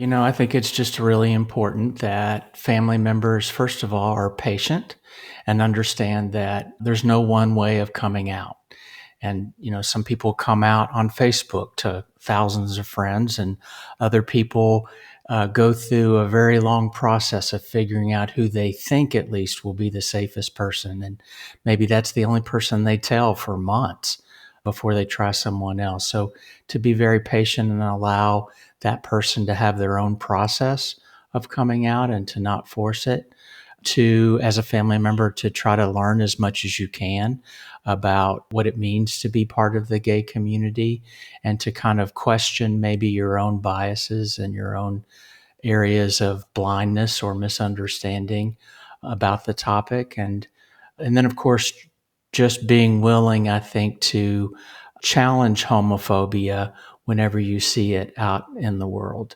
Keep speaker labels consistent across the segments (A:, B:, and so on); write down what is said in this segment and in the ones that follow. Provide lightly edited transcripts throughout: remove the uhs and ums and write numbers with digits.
A: I think it's just really important that family members, first of all, are patient and understand that there's no one way of coming out. And, some people come out on Facebook to thousands of friends, and other people go through a very long process of figuring out who they think at least will be the safest person. And maybe that's the only person they tell for months before they try someone else. So to be very patient and allow that person to have their own process of coming out and to not force it, to, as a family member, to try to learn as much as you can about what it means to be part of the gay community, and to kind of question maybe your own biases and your own areas of blindness or misunderstanding about the topic. And then, of course, just being willing, I think, to challenge homophobia whenever you see it out in the world.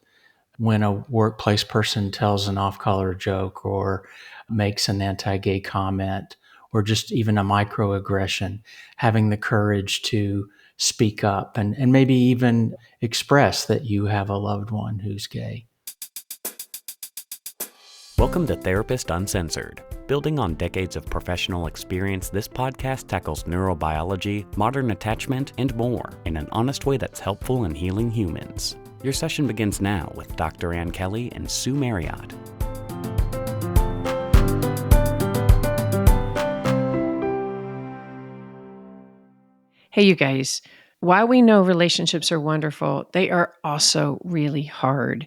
A: When a workplace person tells an off-color joke or makes an anti-gay comment or just even a microaggression, having the courage to speak up and maybe even express that you have a loved one who's gay.
B: Welcome to Therapist Uncensored. Building on decades of professional experience, this podcast tackles neurobiology, modern attachment, and more in an honest way that's helpful in healing humans. Your session begins now with Dr. Ann Kelly and Sue Marriott.
C: Hey, you guys. While we know relationships are wonderful, they are also really hard.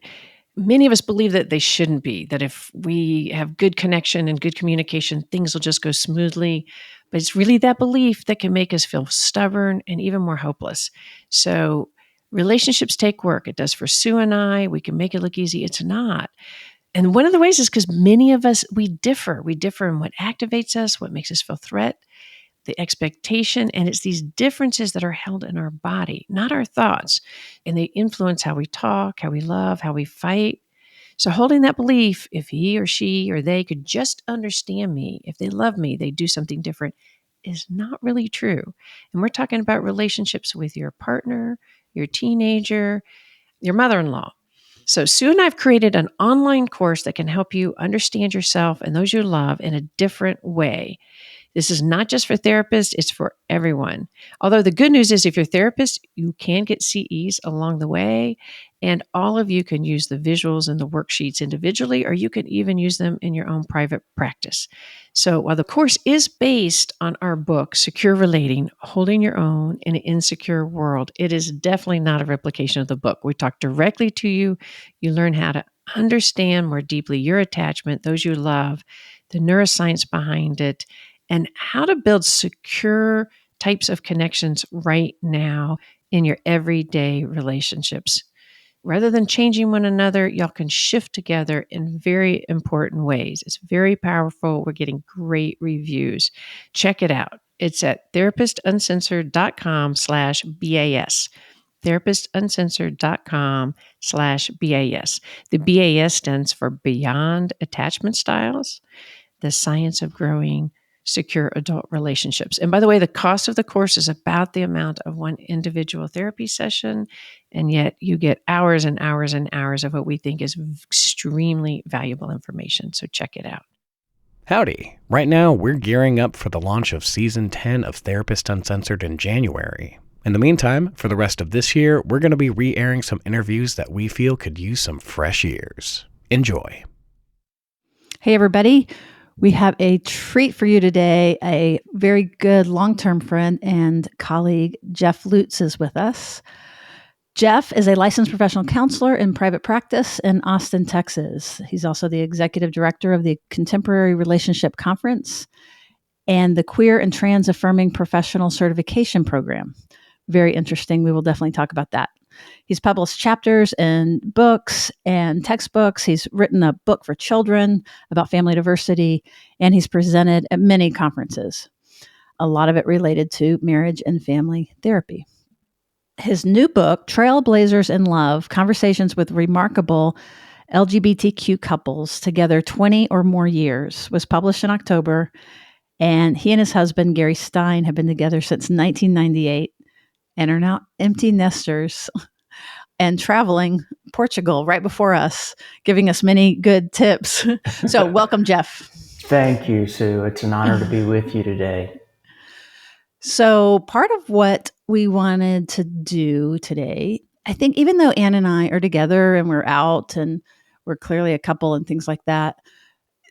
C: Many of us believe that they shouldn't be, that if we have good connection and good communication, things will just go smoothly. But it's really that belief that can make us feel stubborn and even more hopeless. So relationships take work. It does for Sue and I. We can make it look easy. It's not. And one of the ways is because many of us, we differ. We differ in what activates us, what makes us feel threat, the expectation, and it's these differences that are held in our body, not our thoughts. And they influence how we talk, how we love, how we fight. So holding that belief, if he or she or they could just understand me, if they love me, they do something different, is not really true. And we're talking about relationships with your partner, your teenager, your mother-in-law. So Sue and I have created an online course that can help you understand yourself and those you love in a different way. This is not just for therapists, it's for everyone. Although the good news is if you're a therapist, you can get CEs along the way, and all of you can use the visuals and the worksheets individually, or you can even use them in your own private practice. So while the course is based on our book, Secure Relating, Holding Your Own in an Insecure World, it is definitely not a replication of the book. We talk directly to you. You learn how to understand more deeply your attachment, those you love, the neuroscience behind it, and how to build secure types of connections right now in your everyday relationships. Rather than changing one another, y'all can shift together in very important ways. It's very powerful. We're getting great reviews. Check it out. It's at therapistuncensored.com/BAS. therapistuncensored.com/BAS. The BAS stands for Beyond Attachment Styles, the Science of Growing Secure Adult Relationships. And by the way, the cost of the course is about the amount of one individual therapy session, and yet you get hours and hours and hours of what we think is extremely valuable information. So check it out.
B: Howdy. Right now, we're gearing up for the launch of Season 10 of Therapist Uncensored in January. In the meantime, for the rest of this year, we're going to be re-airing some interviews that we feel could use some fresh ears. Enjoy.
D: Hey, everybody. We have a treat for you today. A very good long-term friend and colleague, Jeff Lutes, is with us. Jeff is a licensed professional counselor in private practice in Austin, Texas. He's also the executive director of the Contemporary Relationship Conference and the Queer and Trans Affirming Professional Certification Program. Very interesting. We will definitely talk about that. He's published chapters in books and textbooks. He's written a book for children about family diversity, and he's presented at many conferences, a lot of it related to marriage and family therapy. His new book, Trailblazers in Love, Conversations with Remarkable LGBTQ Couples Together 20 or More Years, was published in October, and he and his husband, Gary Stein, have been together since 1998. And are now empty nesters and traveling Portugal right before us, giving us many good tips. So welcome, Jeff.
A: Thank you, Sue. It's an honor to be with you today.
D: So part of what we wanted to do today, I think even though Ann and I are together and we're out and we're clearly a couple and things like that,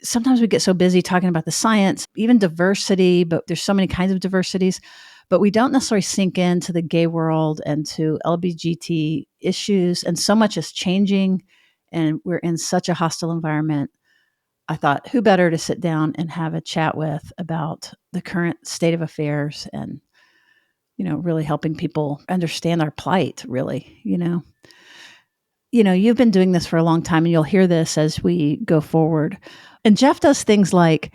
D: sometimes we get so busy talking about the science, even diversity, but there's so many kinds of diversities, but we don't necessarily sink into the gay world and to LGBT issues. And so much is changing and we're in such a hostile environment. I thought, who better to sit down and have a chat with about the current state of affairs and, really helping people understand our plight, really, you've been doing this for a long time and you'll hear this as we go forward. And Jeff does things like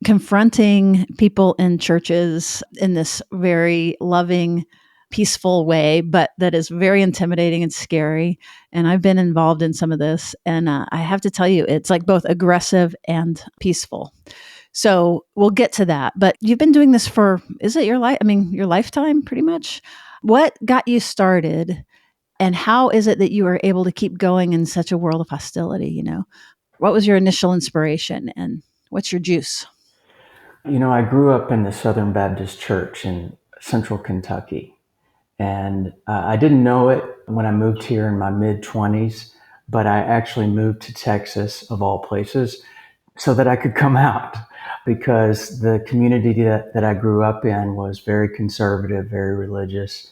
D: confronting people in churches in this very loving, peaceful way, but that is very intimidating and scary. And I've been involved in some of this. And I have to tell you, it's like both aggressive and peaceful. So we'll get to that. But you've been doing this for, is it your life? I mean, your lifetime pretty much. What got you started? And how is it that you were able to keep going in such a world of hostility? What was your initial inspiration and what's your juice?
A: I grew up in the Southern Baptist Church in central Kentucky. And I didn't know it when I moved here in my mid-20s, but I actually moved to Texas, of all places, so that I could come out because the community that I grew up in was very conservative, very religious.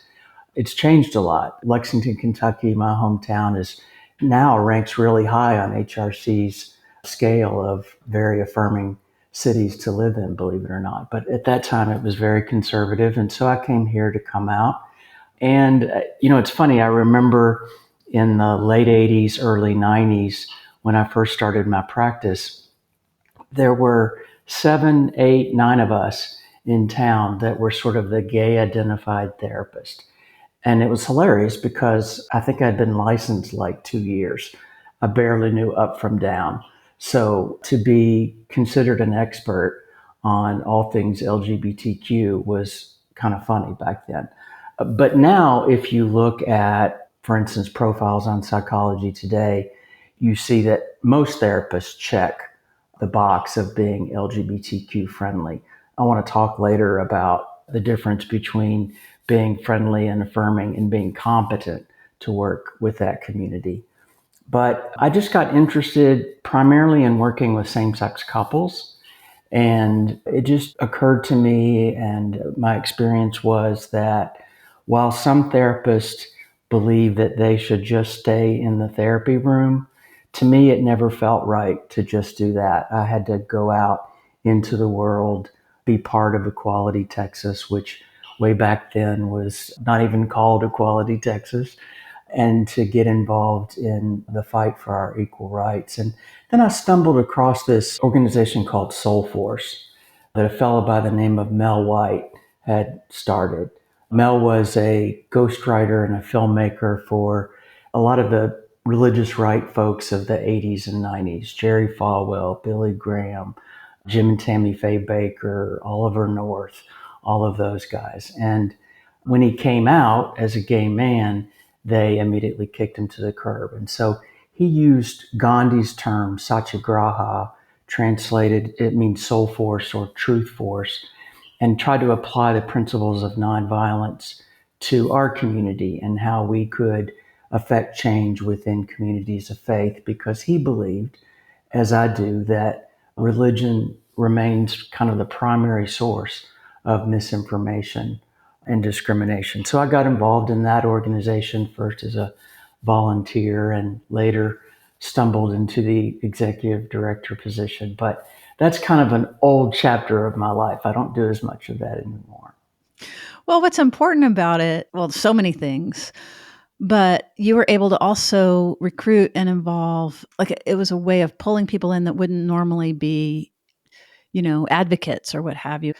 A: It's changed a lot. Lexington, Kentucky, my hometown, is now ranks really high on HRC's scale of very affirming cities to live in, believe it or not. But at that time, it was very conservative. And so I came here to come out. And, it's funny. I remember in the late 80s, early 90s, when I first started my practice, there were 7, 8, 9 of us in town that were sort of the gay identified therapist. And it was hilarious because I think I'd been licensed like 2 years. I barely knew up from down. So to be considered an expert on all things LGBTQ was kind of funny back then. But now, if you look at, for instance, profiles on Psychology Today, you see that most therapists check the box of being LGBTQ friendly. I want to talk later about the difference between being friendly and affirming and being competent to work with that community. But I just got interested primarily in working with same-sex couples. And it just occurred to me, and my experience was that while some therapists believe that they should just stay in the therapy room, to me, it never felt right to just do that. I had to go out into the world, be part of Equality Texas, which way back then was not even called Equality Texas, and to get involved in the fight for our equal rights. And then I stumbled across this organization called Soul Force that a fellow by the name of Mel White had started. Mel was a ghostwriter and a filmmaker for a lot of the religious right folks of the 80s and 90s, Jerry Falwell, Billy Graham, Jim and Tammy Faye Baker, Oliver North, all of those guys. And when he came out as a gay man, they immediately kicked him to the curb. And so he used Gandhi's term, satyagraha, translated, it means soul force or truth force, and tried to apply the principles of nonviolence to our community and how we could affect change within communities of faith, because he believed, as I do, that religion remains kind of the primary source of misinformation and discrimination. So I got involved in that organization first as a volunteer and later stumbled into the executive director position. But that's kind of an old chapter of my life. I don't do as much of that anymore.
D: Well, what's important about it, well, so many things, but you were able to also recruit and involve, like it was a way of pulling people in that wouldn't normally be, advocates or what have you.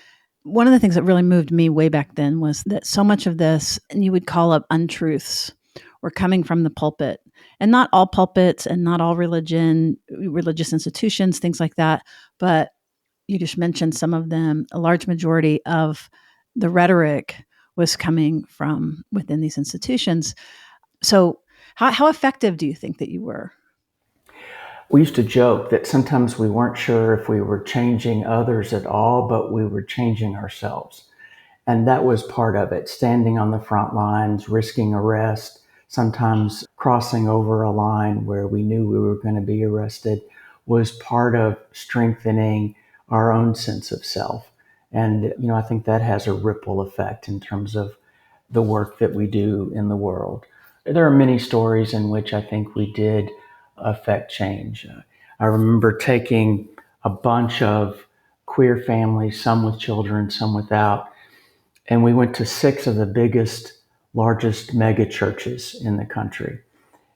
D: One of the things that really moved me way back then was that so much of this, and you would call up untruths, were coming from the pulpit. And not all pulpits and not all religious institutions, things like that. But you just mentioned some of them. A large majority of the rhetoric was coming from within these institutions. So How effective do you think that you were?
A: We used to joke that sometimes we weren't sure if we were changing others at all, but we were changing ourselves. And that was part of it, standing on the front lines, risking arrest, sometimes crossing over a line where we knew we were going to be arrested was part of strengthening our own sense of self. And, I think that has a ripple effect in terms of the work that we do in the world. There are many stories in which I think we did affect change. I remember taking a bunch of queer families, some with children, some without, and we went to 6 of the biggest, largest mega churches in the country.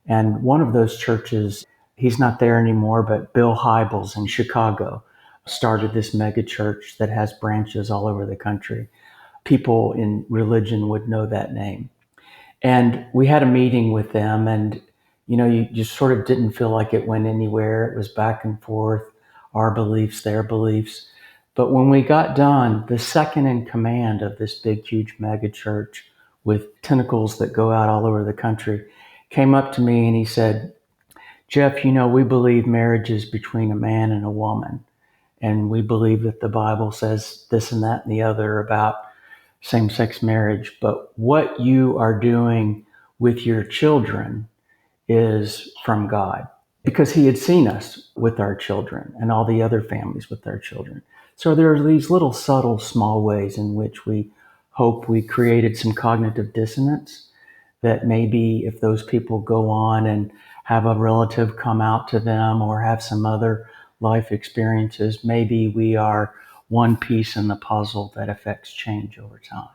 A: And one of those churches, he's not there anymore, but Bill Hybels in Chicago started this mega church that has branches all over the country. People in religion would know that name. And we had a meeting with them, and you just sort of didn't feel like it went anywhere. It was back and forth, our beliefs, their beliefs. But when we got done, the second in command of this big, huge mega church with tentacles that go out all over the country came up to me and he said, "Jeff, we believe marriage is between a man and a woman. And we believe that the Bible says this and that and the other about same-sex marriage. But what you are doing with your children is from God." Because he had seen us with our children and all the other families with their children. So there are these little subtle, small ways in which we hope we created some cognitive dissonance that maybe if those people go on and have a relative come out to them or have some other life experiences, maybe we are one piece in the puzzle that affects change over time.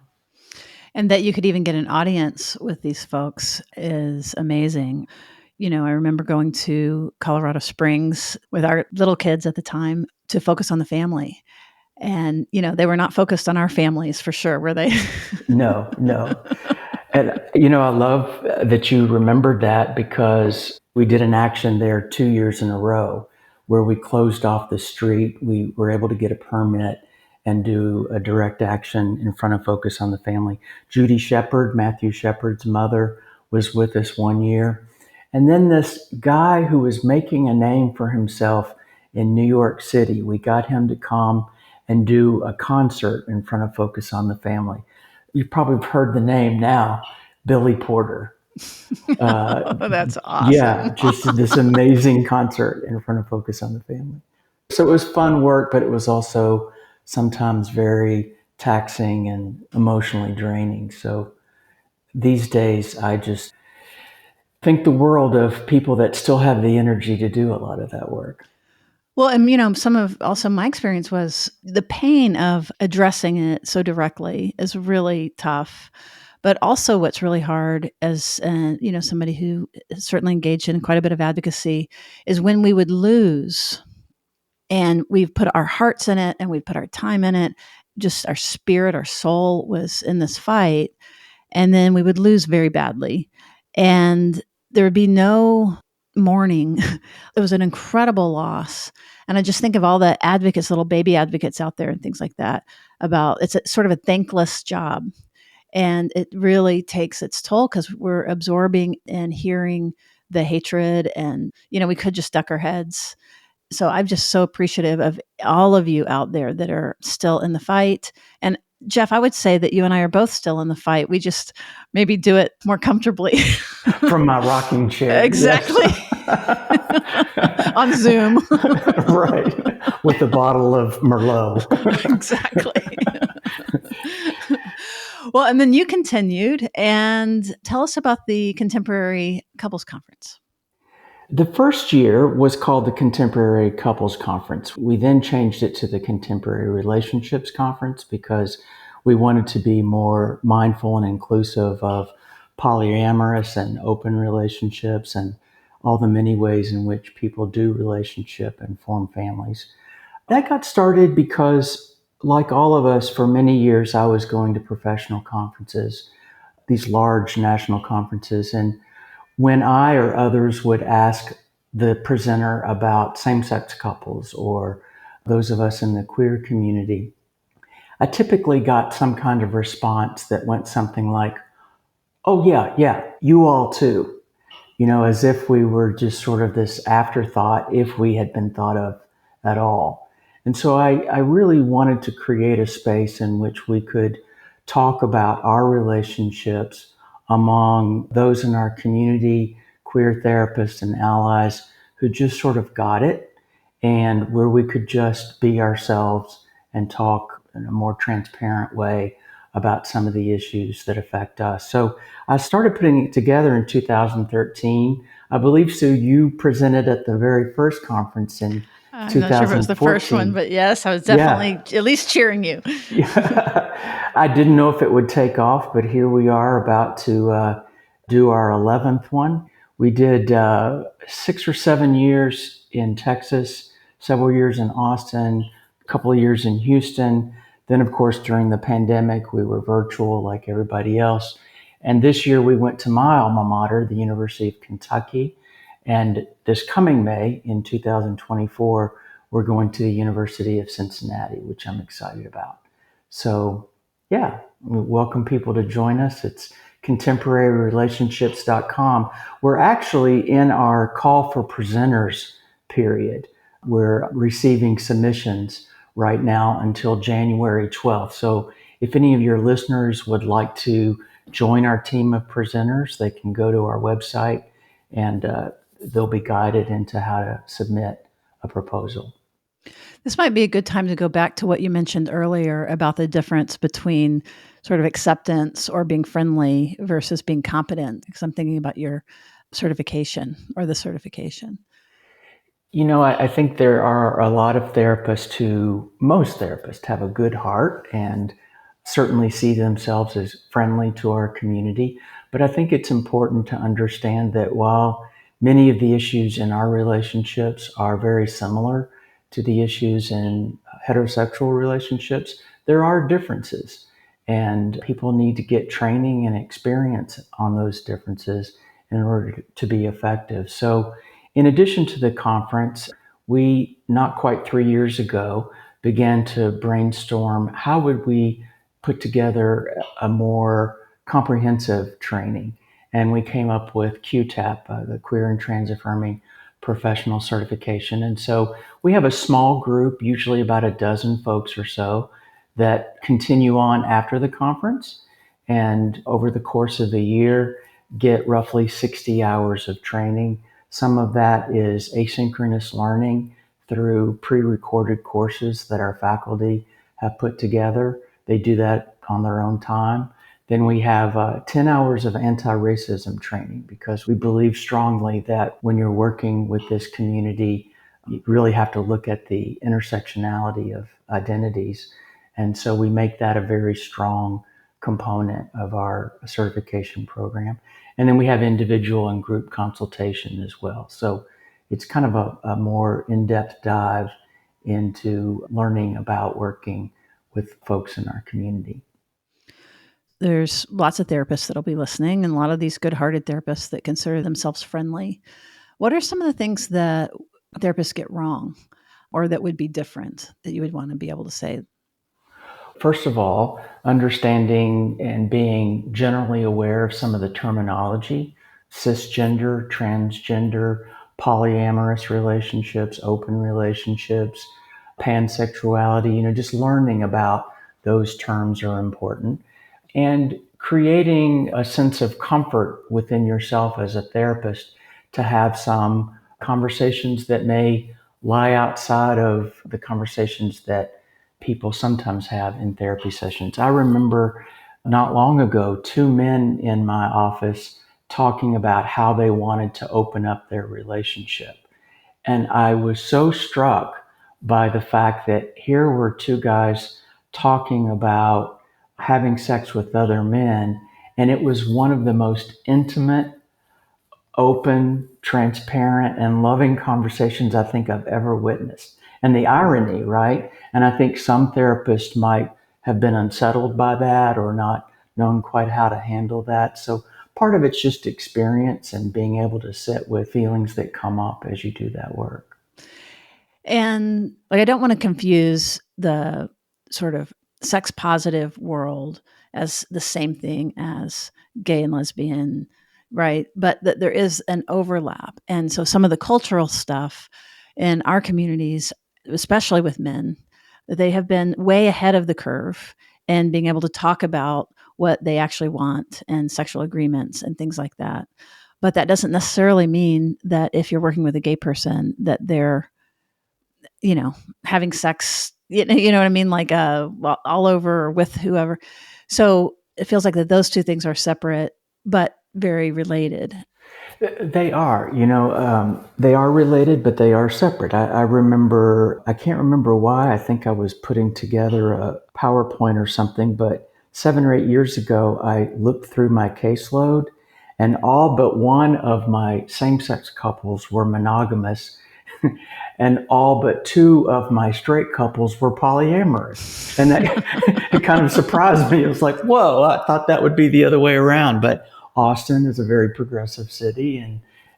D: And that you could even get an audience with these folks is amazing. I remember going to Colorado Springs with our little kids at the time to focus on the family. And, they were not focused on our families for sure, were they?
A: No. And, I love that you remembered that because we did an action there 2 years in a row where we closed off the street. We were able to get a permit and do a direct action in front of Focus on the Family. Judy Shepard, Matthew Shepard's mother, was with us 1 year. And then this guy who was making a name for himself in New York City, we got him to come and do a concert in front of Focus on the Family. You've probably heard the name now, Billy Porter.
D: That's awesome.
A: Yeah, just this amazing concert in front of Focus on the Family. So it was fun work, but it was also sometimes very taxing and emotionally draining. So these days, I just think the world of people that still have the energy to do a lot of that work.
D: Well, and some of also my experience was the pain of addressing it so directly is really tough. But also what's really hard as, somebody who is certainly engaged in quite a bit of advocacy is when we would lose and we've put our hearts in it and we put our time in it, just our spirit, our soul was in this fight. And then we would lose very badly. And there would be no mourning. It was an incredible loss. And I just think of all the advocates, little baby advocates out there and things like that about it's sort of a thankless job. And it really takes its toll because we're absorbing and hearing the hatred and, we could just duck our heads. So I'm just so appreciative of all of you out there that are still in the fight. And Jeff, I would say that you and I are both still in the fight. We just maybe do it more comfortably.
A: From my rocking chair.
D: Exactly.
A: Yes.
D: On Zoom.
A: Right. With a bottle of Merlot.
D: Exactly. Well, and then you continued and tell us about the Contemporary Couples Conference.
A: The first year was called the Contemporary Couples Conference. We then changed it to the Contemporary Relationships Conference because we wanted to be more mindful and inclusive of polyamorous and open relationships and all the many ways in which people do relationship and form families. That got started because, like all of us, for many years I was going to professional conferences, these large national conferences, and when I or others would ask the presenter about same-sex couples or those of us in the queer community, I typically got some kind of response that went something like, "Oh yeah, you all too." as if we were just sort of this afterthought if we had been thought of at all. And so I really wanted to create a space in which we could talk about our relationships among those in our community, queer therapists and allies who just sort of got it, and where we could just be ourselves and talk in a more transparent way about some of the issues that affect us. So I started putting it together in 2013. I believe, Sue, you presented at the very first conference in
D: I'm not sure if it was the first one,
A: 2014.
D: but yes, I was
A: Yeah.
D: definitely at least cheering you.
A: Yeah. I didn't know if it would take off, but here we are about to do our 11th one. We did 6 or 7 years in Texas, several years in Austin, a couple of years in Houston. Then, of course, during the pandemic, we were virtual like everybody else. And this year we went to my alma mater, the University of Kentucky. And this coming May in 2024, we're going to the University of Cincinnati, which I'm excited about. So, yeah, we welcome people to join us. It's contemporaryrelationships.com. We're actually in our call for presenters period. We're receiving submissions right now until January 12th. So if any of your listeners would like to join our team of presenters, they can go to our website and they'll be guided into how to submit a proposal.
D: This might be a good time to go back to what you mentioned earlier about the difference between sort of acceptance or being friendly versus being competent, because I'm thinking about your certification or the certification.
A: I think there are a lot of most therapists have a good heart and certainly see themselves as friendly to our community. But I think it's important to understand that while many of the issues in our relationships are very similar to the issues in heterosexual relationships, there are differences. And people need to get training and experience on those differences in order to be effective. So in addition to the conference, we, not quite 3 years ago, began to brainstorm how would we put together a more comprehensive training. And we came up with QTAP, the Queer and Trans Affirming Professional Certification. And so we have a small group, usually about a dozen folks or so, that continue on after the conference. And over the course of the year, get roughly 60 hours of training. Some of that is asynchronous learning through pre-recorded courses that our faculty have put together. They do that on their own time. Then we have 10 hours of anti-racism training because we believe strongly that when you're working with this community, you really have to look at the intersectionality of identities. And so we make that a very strong component of our certification program. And then we have individual and group consultation as well. So it's kind of a more in-depth dive into learning about working with folks in our community.
D: There's lots of therapists that'll be listening, and a lot of these good-hearted therapists that consider themselves friendly. What are some of the things that therapists get wrong or that would be different that you would want to be able to say?
A: First of all, understanding and being generally aware of some of the terminology, cisgender, transgender, polyamorous relationships, open relationships, pansexuality, just learning about those terms are important. And creating a sense of comfort within yourself as a therapist to have some conversations that may lie outside of the conversations that people sometimes have in therapy sessions. I remember not long ago, 2 men in my office talking about how they wanted to open up their relationship. And I was so struck by the fact that here were 2 guys talking about having sex with other men, and it was one of the most intimate, open, transparent, and loving conversations I think I've ever witnessed. And the irony, right? And I think some therapists might have been unsettled by that or not known quite how to handle that. So part of it's just experience and being able to sit with feelings that come up as you do that work.
D: And I don't want to confuse the sort of sex positive world as the same thing as gay and lesbian, right? But that there is an overlap. And so some of the cultural stuff in our communities, especially with men, they have been way ahead of the curve in being able to talk about what they actually want and sexual agreements and things like that. But that doesn't necessarily mean that if you're working with a gay person that they're, having sex, you know what I mean? Like, all over or with whoever. So it feels like that those two things are separate, but very related.
A: They are, they are related, but they are separate. I can't remember why. I think I was putting together a PowerPoint or something, but 7 or 8 years ago, I looked through my caseload, and all but one of my same sex couples were monogamous, and all but two of my straight couples were polyamorous. And that it kind of surprised me. It was like, whoa, I thought that would be the other way around. But Austin is a very progressive city,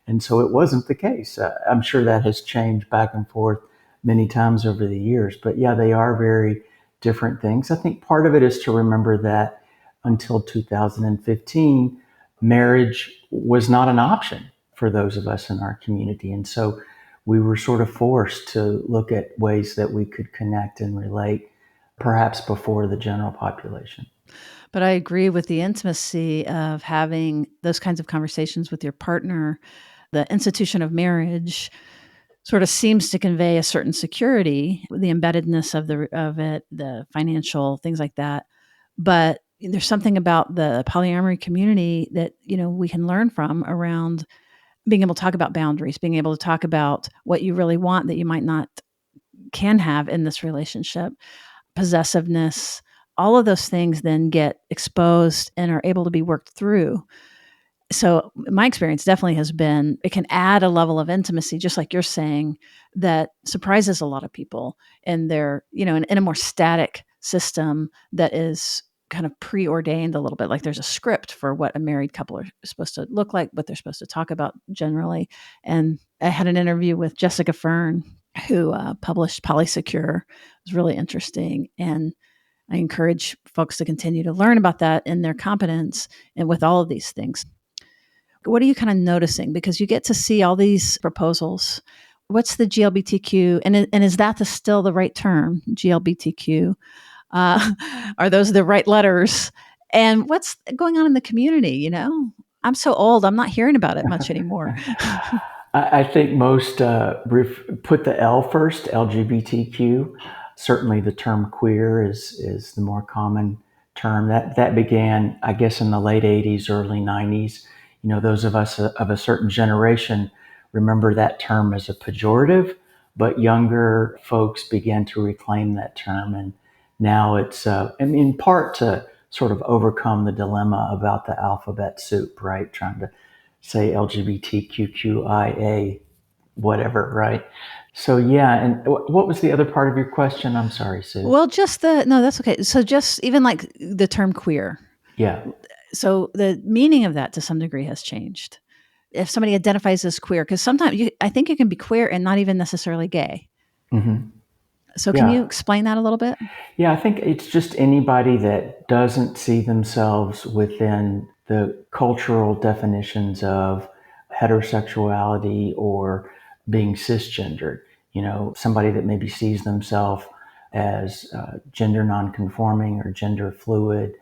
A: and so it wasn't the case. I'm sure that has changed back and forth many times over the years. But yeah, they are very different things. I think part of it is to remember that until 2015, marriage was not an option for those of us in our community. And so we were sort of forced to look at ways that we could connect and relate, perhaps before the general population.
D: But I agree with the intimacy of having those kinds of conversations with your partner. The institution of marriage sort of seems to convey a certain security, the embeddedness of it, the financial things like that. But there's something about the polyamory community that we can learn from around being able to talk about boundaries, being able to talk about what you really want that you might not can have in this relationship, possessiveness, all of those things then get exposed and are able to be worked through. So my experience definitely has been it can add a level of intimacy, just like you're saying, that surprises a lot of people in their, in a more static system that is kind of preordained a little bit. Like there's a script for what a married couple are supposed to look like, what they're supposed to talk about generally. And I had an interview with Jessica Fern, who published Polysecure. It was really interesting. And I encourage folks to continue to learn about that in their competence and with all of these things. What are you kind of noticing? Because you get to see all these proposals. What's the GLBTQ? And is that still the right term, GLBTQ? Are those the right letters? And what's going on in the community? I'm so old, I'm not hearing about it much anymore.
A: I think most put the L first, LGBTQ. Certainly the term queer is the more common term. That began, I guess, in the late 80s, early 90s. Those of us of a certain generation remember that term as a pejorative, but younger folks began to reclaim that term. And now it's, in part to sort of overcome the dilemma about the alphabet soup, right? Trying to say LGBTQIA, whatever, right? So yeah, and what was the other part of your question? I'm sorry, Sue.
D: Well, no, that's okay. So just even like the term queer.
A: Yeah.
D: So the meaning of that to some degree has changed. If somebody identifies as queer, because sometimes I think you can be queer and not even necessarily gay.
A: Mm-hmm.
D: So can you explain that a little bit?
A: Yeah, I think it's just anybody that doesn't see themselves within the cultural definitions of heterosexuality or being cisgendered. Somebody that maybe sees themselves as gender nonconforming or gender fluid,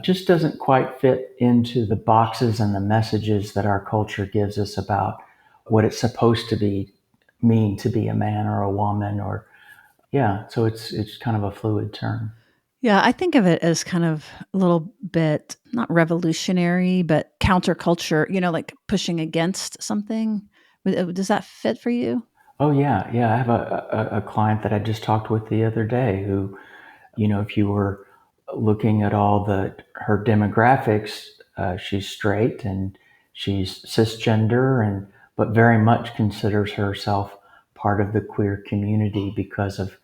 A: just doesn't quite fit into the boxes and the messages that our culture gives us about what it's supposed to mean to be a man or a woman, or so it's kind of a fluid term.
D: Yeah, I think of it as kind of a little bit not revolutionary, but counterculture. Like pushing against something. Does that fit for you?
A: Oh yeah. I have a client that I just talked with the other day who, if you were looking at her demographics, she's straight and she's cisgender, but very much considers herself part of the queer community because of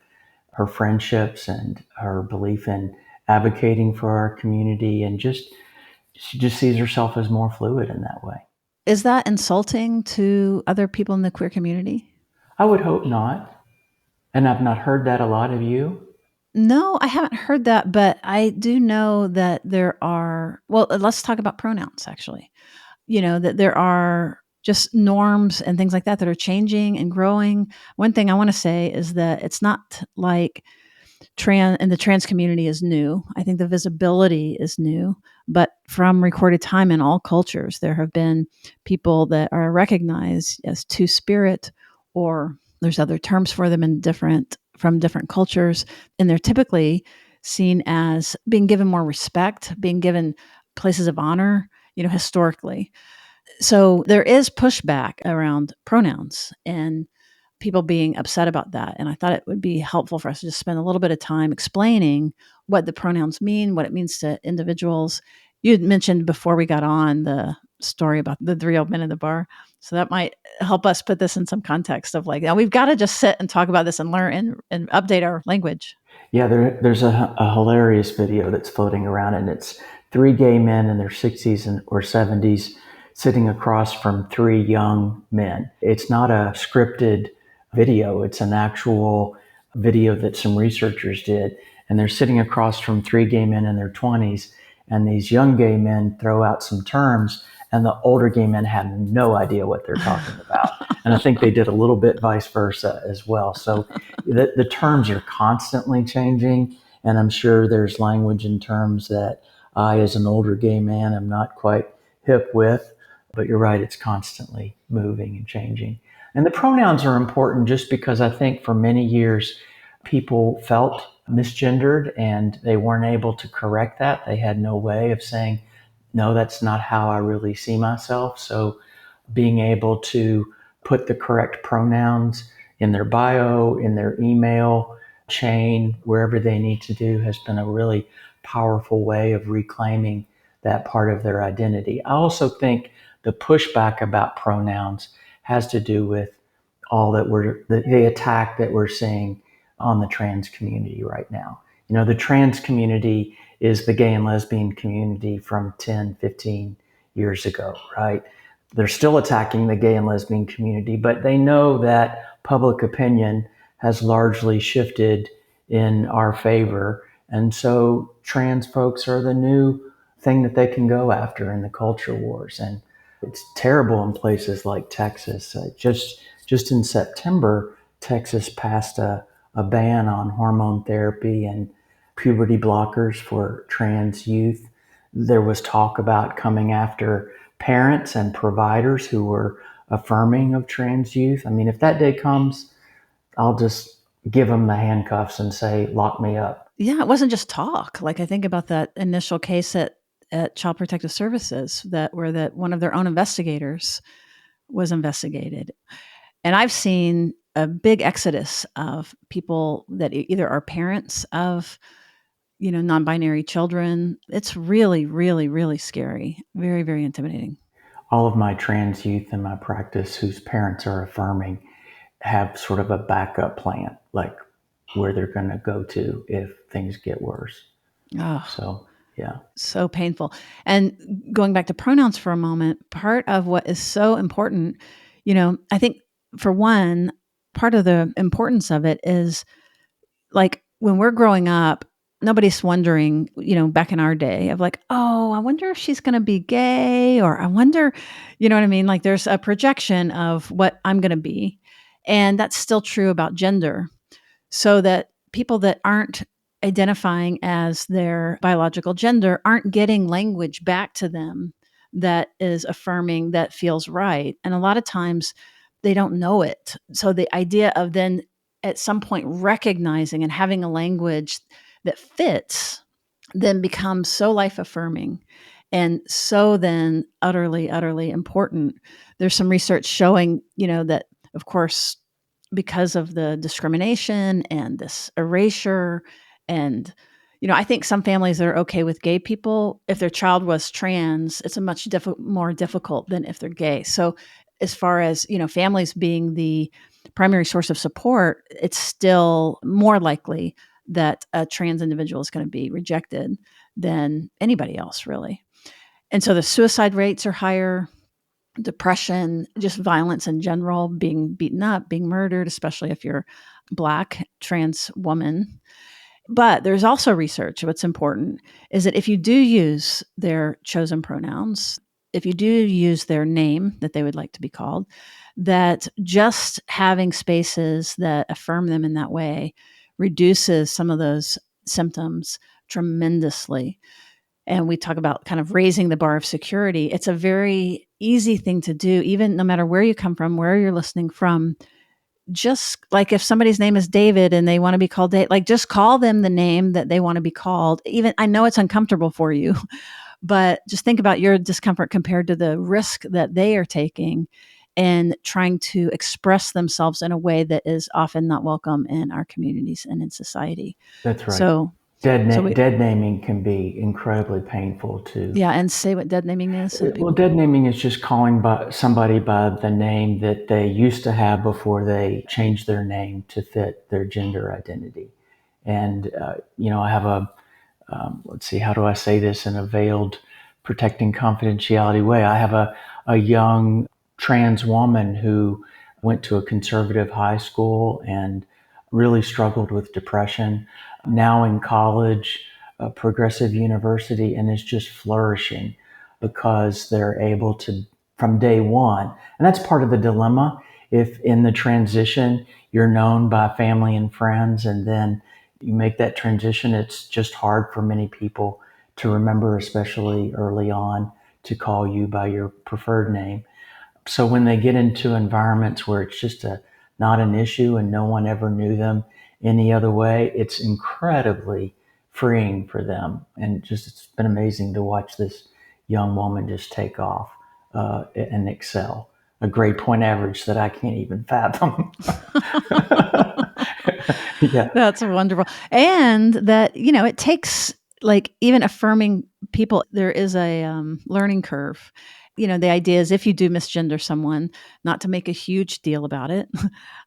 A: her friendships and her belief in advocating for our community, and she just sees herself as more fluid in that way.
D: Is that insulting to other people in the queer community?
A: I would hope not. And I've not heard that a lot of you.
D: No, I haven't heard that, but I do know that there are, well, let's talk about pronouns actually. that there are just norms and things like that that are changing and growing. One thing I want to say is that it's not like the trans community is new. I think the visibility is new, but from recorded time in all cultures, there have been people that are recognized as two-spirit, or there's other terms for them from different cultures, and they're typically seen as being given more respect, being given places of honor, historically. So there is pushback around pronouns and people being upset about that. And I thought it would be helpful for us to just spend a little bit of time explaining what the pronouns mean, what it means to individuals. You had mentioned before we got on the story about the 3 old men in the bar. So that might help us put this in some context of now we've got to just sit and talk about this and learn and update our language.
A: Yeah, there's a hilarious video that's floating around, and it's 3 gay men in their 60s or 70s sitting across from 3 young men. It's not a scripted video, it's an actual video that some researchers did. And they're sitting across from 3 gay men in their 20s, and these young gay men throw out some terms, and the older gay men have no idea what they're talking about. And I think they did a little bit vice versa as well. So the terms are constantly changing, and I'm sure there's language and terms that I, as an older gay man, am not quite hip with, but you're right, it's constantly moving and changing. And the pronouns are important just because I think for many years, people felt misgendered and they weren't able to correct that. They had no way of saying, no, that's not how I really see myself. So being able to put the correct pronouns in their bio, in their email chain, wherever they need to do, has been a really powerful way of reclaiming that part of their identity. I also think the pushback about pronouns has to do with all that the attack that we're seeing on the trans community right now. The trans community is the gay and lesbian community from 10, 15 years ago, right? They're still attacking the gay and lesbian community, but they know that public opinion has largely shifted in our favor. And so trans folks are the new thing that they can go after in the culture wars. And it's terrible in places like Texas. Just in September, Texas passed a ban on hormone therapy and puberty blockers for trans youth. There was talk about coming after parents and providers who were affirming of trans youth. I mean, if that day comes, I'll just give them the handcuffs and say, lock me up.
D: Yeah, it wasn't just talk. I think about that initial case at Child Protective Services where one of their own investigators was investigated. And I've seen a big exodus of people that either are parents of, non-binary children. It's really, really, really scary. Very, very intimidating.
A: All of my trans youth in my practice whose parents are affirming have sort of a backup plan, like where they're going to go to if things get worse.
D: Oh,
A: so, yeah.
D: So painful. And going back to pronouns for a moment, part of what is so important, I think for one, part of the importance of it is when we're growing up, nobody's wondering, back in our day of oh, I wonder if she's going to be gay, or I wonder, you know what I mean? There's a projection of what I'm going to be. And that's still true about gender. So that people that aren't identifying as their biological gender aren't getting language back to them that is affirming, that feels right. And a lot of times they don't know it. So the idea of then at some point recognizing and having a language that fits then becomes so life affirming and so then utterly, utterly important. There's some research showing, that of course, because of the discrimination and this erasure and I think some families that are okay with gay people, if their child was trans, it's a much more difficult than if they're gay. So as far as, families being the primary source of support, it's still more likely that a trans individual is going to be rejected than anybody else, really. And so the suicide rates are higher, depression, just violence in general, being beaten up, being murdered, especially if you're Black, trans woman. But there's also research. What's important is that if you do use their chosen pronouns, if you do use their name that they would like to be called, that just having spaces that affirm them in that way reduces some of those symptoms tremendously. And we talk about kind of raising the bar of security. It's a very easy thing to do, even no matter where you come from, where you're listening from. Just like if somebody's name is David and they want to be called Dave, like just call them the name that they want to be called. Even I know it's uncomfortable for you, but just think about your discomfort compared to the risk that they are taking and trying to express themselves in a way that is often not welcome in our communities and in society.
A: That's right.
D: So
A: Dead naming can be incredibly painful too.
D: Yeah, and say what dead naming is.
A: Well, dead naming is just calling somebody by the name that they used to have before they changed their name to fit their gender identity. And, I have let's see, how do I say this in a veiled, protecting confidentiality way? I have a young trans woman who went to a conservative high school and really struggled with depression. Now in college, a progressive university, and is just flourishing because they're able to, from day one, and that's part of the dilemma. If in the transition you're known by family and friends, and then you make that transition, it's just hard for many people to remember, especially early on, to call you by your preferred name. So when they get into environments where it's just not an issue and no one ever knew them any other way, it's incredibly freeing for them. And just it's been amazing to watch this young woman just take off and excel. A grade point average that I can't even fathom. Yeah.
D: That's wonderful. And that, it takes like even affirming people, there is a learning curve. The idea is if you do misgender someone, not to make a huge deal about it.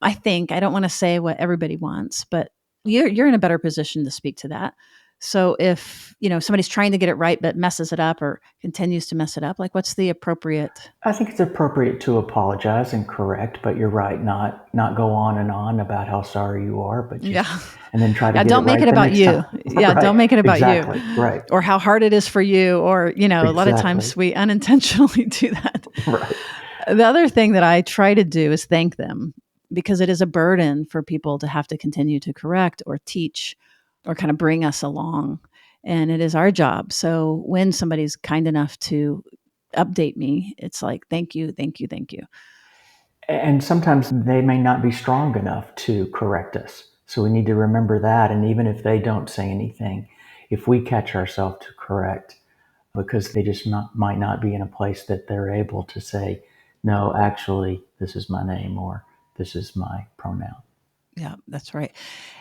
D: I don't want to say what everybody wants, but you're in a better position to speak to that. So if, somebody's trying to get it right, but messes it up or continues to mess it up, like what's the appropriate?
A: I think it's appropriate to apologize and correct, but you're right, not go on and on about how sorry you are, but just, and then try to get
D: don't make it about you. Yeah,
A: right.
D: Don't make it about
A: exactly.
D: you.
A: Right.
D: Or how hard it is for you, or, a lot of times we unintentionally do that.
A: Right.
D: The other thing that I try to do is thank them, because it is a burden for people to have to continue to correct or teach or kind of bring us along. And it is our job. So when somebody's kind enough to update me, it's like, thank you, thank you, thank you.
A: And sometimes they may not be strong enough to correct us. So we need to remember that. And even if they don't say anything, if we catch ourselves to correct, because they just might not be in a place that they're able to say, no, actually, this is my name or this is my pronoun.
D: Yeah, that's right.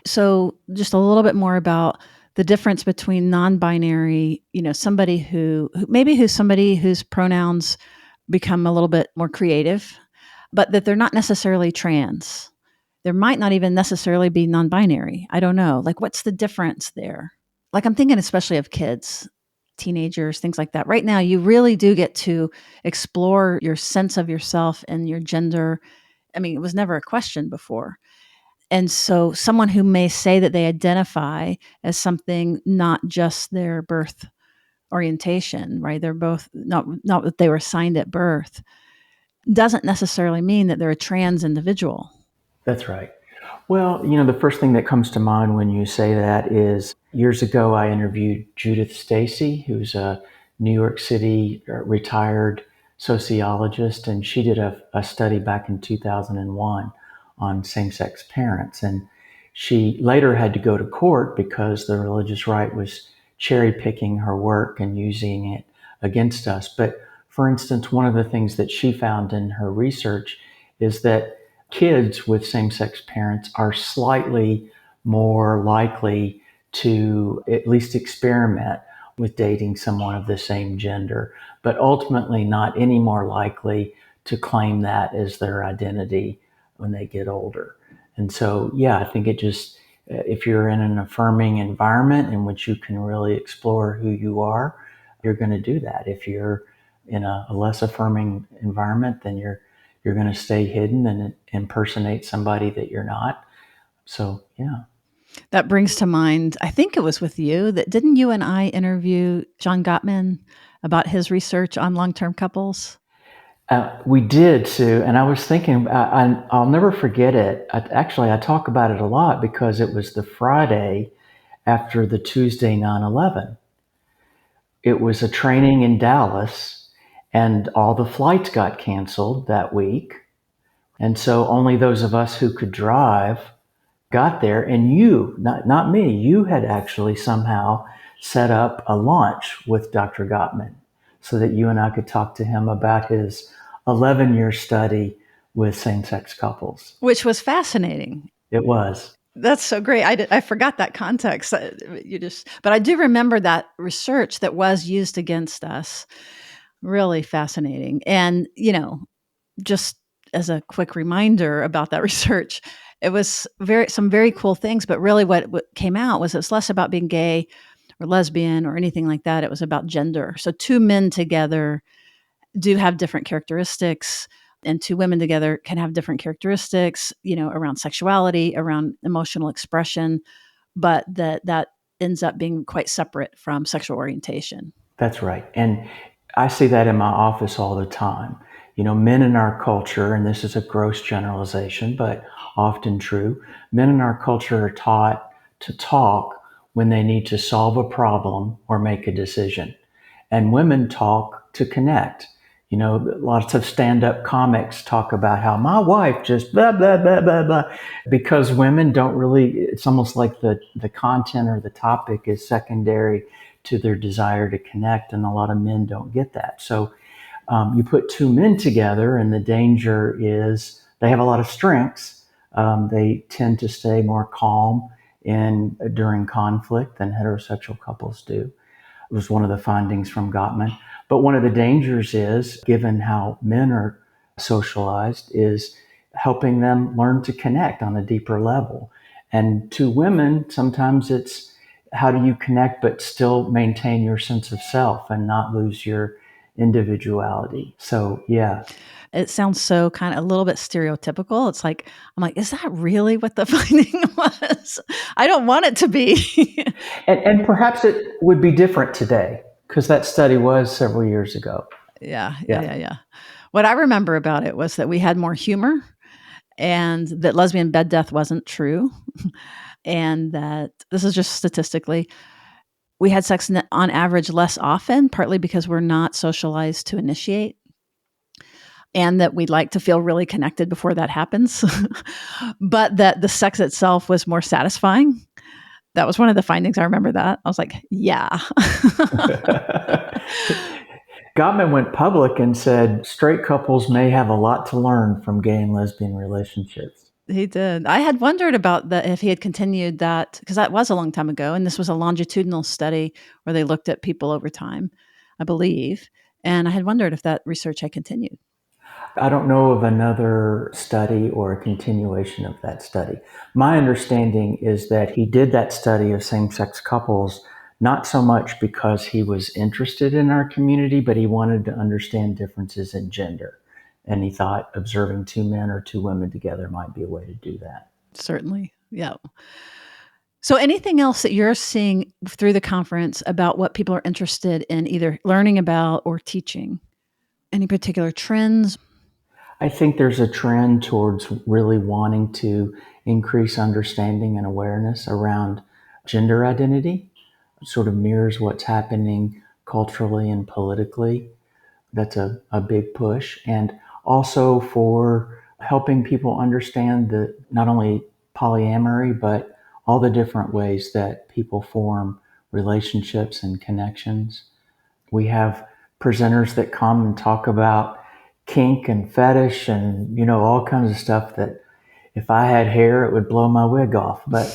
D: So just a little bit more about the difference between non-binary, somebody who's somebody whose pronouns become a little bit more creative, but that they're not necessarily trans. There might not even necessarily be non-binary. I don't know. Like, what's the difference there? Like, I'm thinking especially of kids, teenagers, things like that. Right now, you really do get to explore your sense of yourself and your gender. I mean, it was never a question before. And so someone who may say that they identify as something not just their birth orientation, right? They're both not that they were assigned at birth, doesn't necessarily mean that they're a trans individual.
A: That's right. Well, the first thing that comes to mind when you say that is years ago I interviewed Judith Stacy, who's a New York City retired sociologist, and she did a study back in 2001 on same-sex parents. And she later had to go to court because the religious right was cherry-picking her work and using it against us. But for instance, one of the things that she found in her research is that kids with same-sex parents are slightly more likely to at least experiment with dating someone of the same gender, but ultimately not any more likely to claim that as their identity when they get older. And so, yeah, I think it just, if you're in an affirming environment in which you can really explore who you are, you're going to do that. If you're in a less affirming environment, then you're going to stay hidden and impersonate somebody that you're not. So, yeah.
D: That brings to mind, I think it was with you, that didn't you and I interview John Gottman about his research on long-term couples?
A: We did, Sue, and I was thinking, I'll never forget it. I talk about it a lot because it was the Friday after the Tuesday 9/11. It was a training in Dallas, and all the flights got canceled that week. And so only those of us who could drive got there. And you, not me, you had actually somehow set up a launch with Dr. Gottman so that you and I could talk to him about his 11-year study with same-sex couples.
D: Which was fascinating.
A: It was.
D: That's so great. I forgot that context. But I do remember that research that was used against us. Really fascinating. And, just as a quick reminder about that research, it was some very cool things, but really what came out was it's less about being gay or lesbian or anything like that. It was about gender. So two men together do have different characteristics, and two women together can have different characteristics, around sexuality, around emotional expression, but that ends up being quite separate from sexual orientation.
A: That's right. And I see that in my office all the time. Men in our culture, and this is a gross generalization, but often true, men in our culture are taught to talk when they need to solve a problem or make a decision. And women talk to connect. Lots of stand-up comics talk about how my wife just blah, blah, blah, blah, blah, because women don't really, it's almost like the content or the topic is secondary to their desire to connect, and a lot of men don't get that. So you put two men together, and the danger is they have a lot of strengths. They tend to stay more calm during conflict than heterosexual couples do. It was one of the findings from Gottman. But one of the dangers is, given how men are socialized, is helping them learn to connect on a deeper level. And to women, sometimes it's how do you connect but still maintain your sense of self and not lose your individuality. So, yeah.
D: It sounds so kind of a little bit stereotypical. I'm like, is that really what the finding was? I don't want it to be.
A: And perhaps it would be different today because that study was several years ago.
D: Yeah. What I remember about it was that we had more humor, and that lesbian bed death wasn't true. And that this is just statistically, we had sex on average less often, partly because we're not socialized to initiate, and that we'd like to feel really connected before that happens, but that the sex itself was more satisfying. That was one of the findings. I remember that. I was like, yeah.
A: Gottman went public and said straight couples may have a lot to learn from gay and lesbian relationships.
D: He did. I had wondered about that if he had continued that, because that was a long time ago, and this was a longitudinal study where they looked at people over time, I believe. And I had wondered if that research had continued.
A: I don't know of another study or a continuation of that study. My understanding is that he did that study of same-sex couples not so much because he was interested in our community, but he wanted to understand differences in gender. And he thought observing two men or two women together might be a way to do that.
D: Certainly. Yeah. So anything else that you're seeing through the conference about what people are interested in either learning about or teaching? Any particular trends?
A: I think there's a trend towards really wanting to increase understanding and awareness around gender identity. It sort of mirrors what's happening culturally and politically. That's a big push. And also for helping people understand not only polyamory, but all the different ways that people form relationships and connections. We have presenters that come and talk about kink and fetish and, all kinds of stuff that if I had hair, it would blow my wig off. But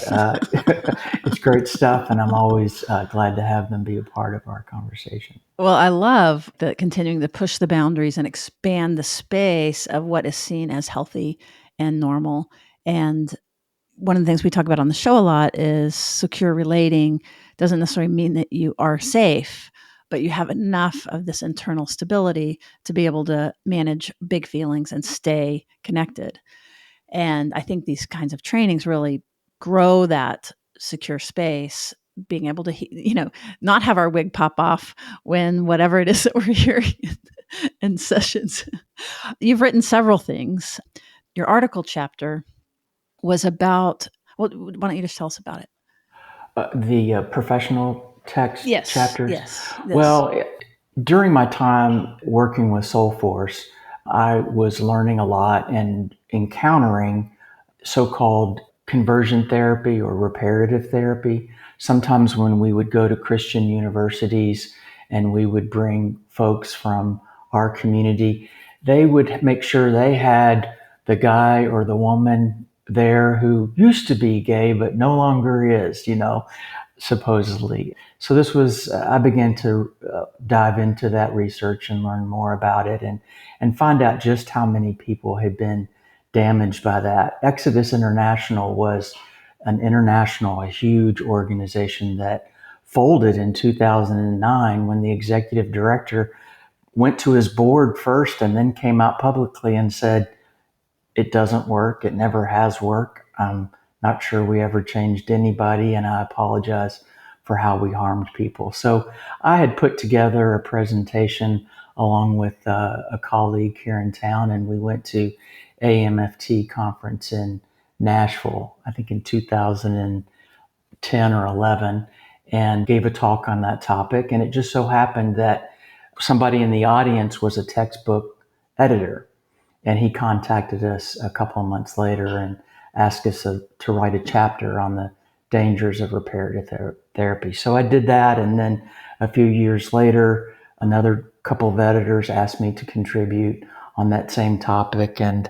A: it's great stuff, and I'm always glad to have them be a part of our conversation.
D: Well, I love that continuing to push the boundaries and expand the space of what is seen as healthy and normal. And one of the things we talk about on the show a lot is secure relating doesn't necessarily mean that you are safe, but you have enough of this internal stability to be able to manage big feelings and stay connected. And I think these kinds of trainings really grow that secure space being able to, not have our wig pop off when whatever it is that we're hearing in sessions. You've written several things. Your article chapter was about, well, why don't you just tell us about it?
A: The professional text chapters.
D: Yes.
A: Well, during my time working with Soulforce, I was learning a lot and encountering so-called conversion therapy or reparative therapy. Sometimes when we would go to Christian universities and we would bring folks from our community, they would make sure they had the guy or the woman there who used to be gay but no longer is, supposedly. So I began to dive into that research and learn more about it and find out just how many people had been damaged by that. Exodus International was a huge organization that folded in 2009 when the executive director went to his board first and then came out publicly and said, it doesn't work. It never has worked. I'm not sure we ever changed anybody, and I apologize for how we harmed people. So I had put together a presentation along with a colleague here in town, and we went to AMFT conference in Nashville, I think in 2010 or 11, and gave a talk on that topic. And it just so happened that somebody in the audience was a textbook editor. And he contacted us a couple of months later and asked us to write a chapter on the dangers of reparative therapy. So I did that. And then a few years later, another couple of editors asked me to contribute on that same topic. And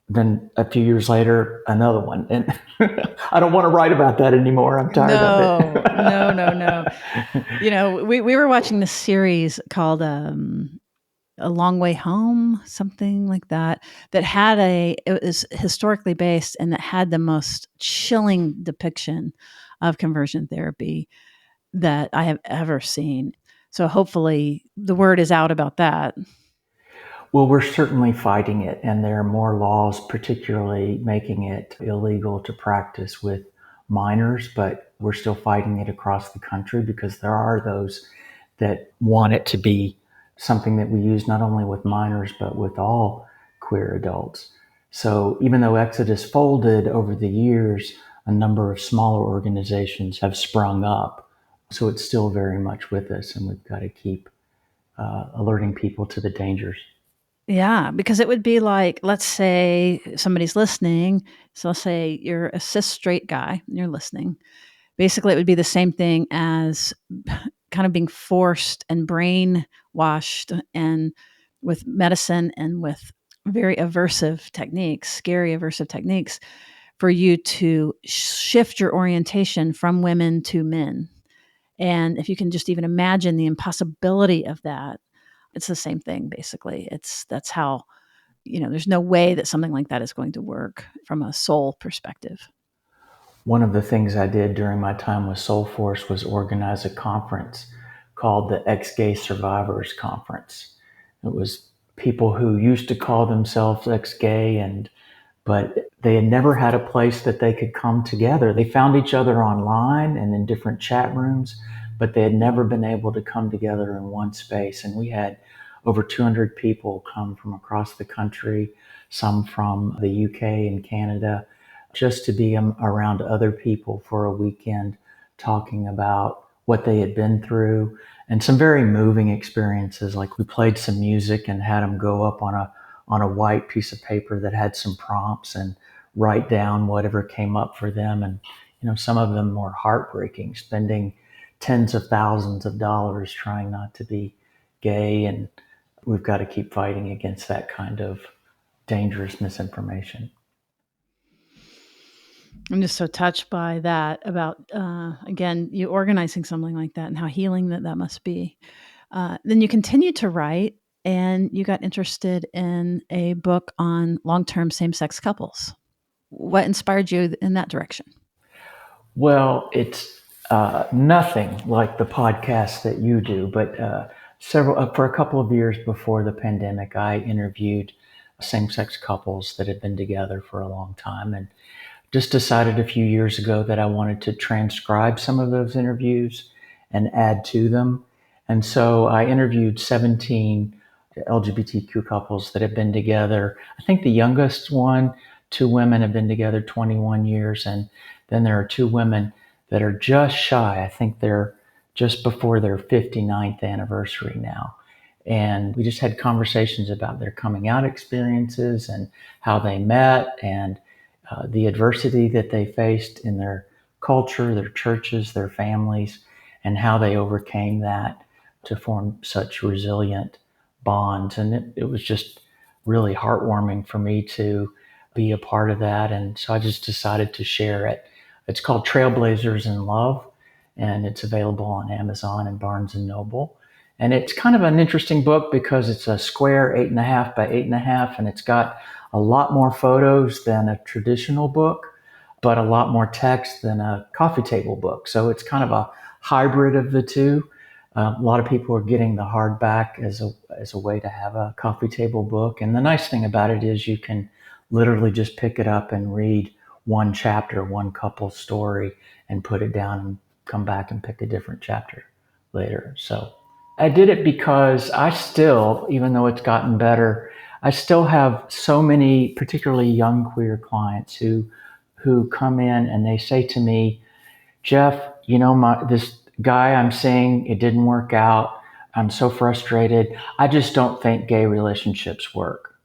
A: then a few years later, another one. And I don't want to write about that anymore. I'm tired of it.
D: No. We were watching this series called A Long Way Home, something like that, it was historically based and that had the most chilling depiction of conversion therapy that I have ever seen. So hopefully the word is out about that.
A: Well, we're certainly fighting it, and there are more laws, particularly making it illegal to practice with minors, but we're still fighting it across the country because there are those that want it to be something that we use not only with minors, but with all queer adults. So even though Exodus folded over the years, a number of smaller organizations have sprung up. So it's still very much with us, and we've got to keep alerting people to the dangers.
D: Yeah, because it would be like, let's say somebody's listening. So let's say you're a cis straight guy and you're listening. Basically, it would be the same thing as kind of being forced and brainwashed and with medicine and with very aversive techniques, scary aversive techniques, for you to shift your orientation from women to men. And if you can just even imagine the impossibility of that, it's the same thing, basically. That's how, there's no way that something like that is going to work from a soul perspective.
A: One of the things I did during my time with Soulforce was organize a conference called the Ex-Gay Survivors Conference. It was people who used to call themselves ex-gay, but they had never had a place that they could come together. They found each other online and in different chat rooms, but they had never been able to come together in one space. And we had over 200 people come from across the country, some from the UK and Canada, just to be around other people for a weekend talking about what they had been through and some very moving experiences. Like we played some music and had them go up on a white piece of paper that had some prompts and write down whatever came up for them. And, some of them were heartbreaking, spending tens of thousands of dollars trying not to be gay. And we've got to keep fighting against that kind of dangerous misinformation.
D: I'm just so touched by that about, again, you organizing something like that and how healing that must be. Then you continued to write and you got interested in a book on long-term same-sex couples. What inspired you in that direction?
A: Well, it's nothing like the podcast that you do, but for a couple of years before the pandemic, I interviewed same-sex couples that had been together for a long time and just decided a few years ago that I wanted to transcribe some of those interviews and add to them. And so I interviewed 17 LGBTQ couples that have been together. I think the youngest one, 2 women have been together 21 years. And then there are 2 women that are just shy. I think they're just before their 59th anniversary now. And we just had conversations about their coming out experiences and how they met and the adversity that they faced in their culture, their churches, their families, and how they overcame that to form such resilient bonds. And it was just really heartwarming for me to be a part of that. And so I just decided to share it. It's called Trailblazers in Love, and it's available on Amazon and Barnes and Noble. And it's kind of an interesting book because it's a square 8.5 by 8.5, and it's got a lot more photos than a traditional book, but a lot more text than a coffee table book. So it's kind of a hybrid of the two. A lot of people are getting the hardback as a way to have a coffee table book. And the nice thing about it is you can literally just pick it up and read one chapter, one couple's story, and put it down and come back and pick a different chapter later. So I did it because I still, even though it's gotten better, I still have so many, particularly young queer clients who come in and they say to me, Jeff, this guy I'm seeing, it didn't work out. I'm so frustrated. I just don't think gay relationships work.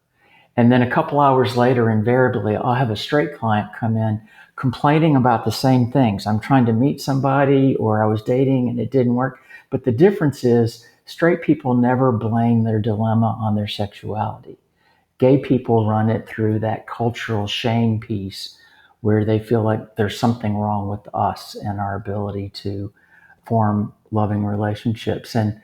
A: And then a couple hours later, invariably, I'll have a straight client come in complaining about the same things. I'm trying to meet somebody, or I was dating and it didn't work. But the difference is straight people never blame their dilemma on their sexuality. Gay people run it through that cultural shame piece where they feel like there's something wrong with us and our ability to form loving relationships. And,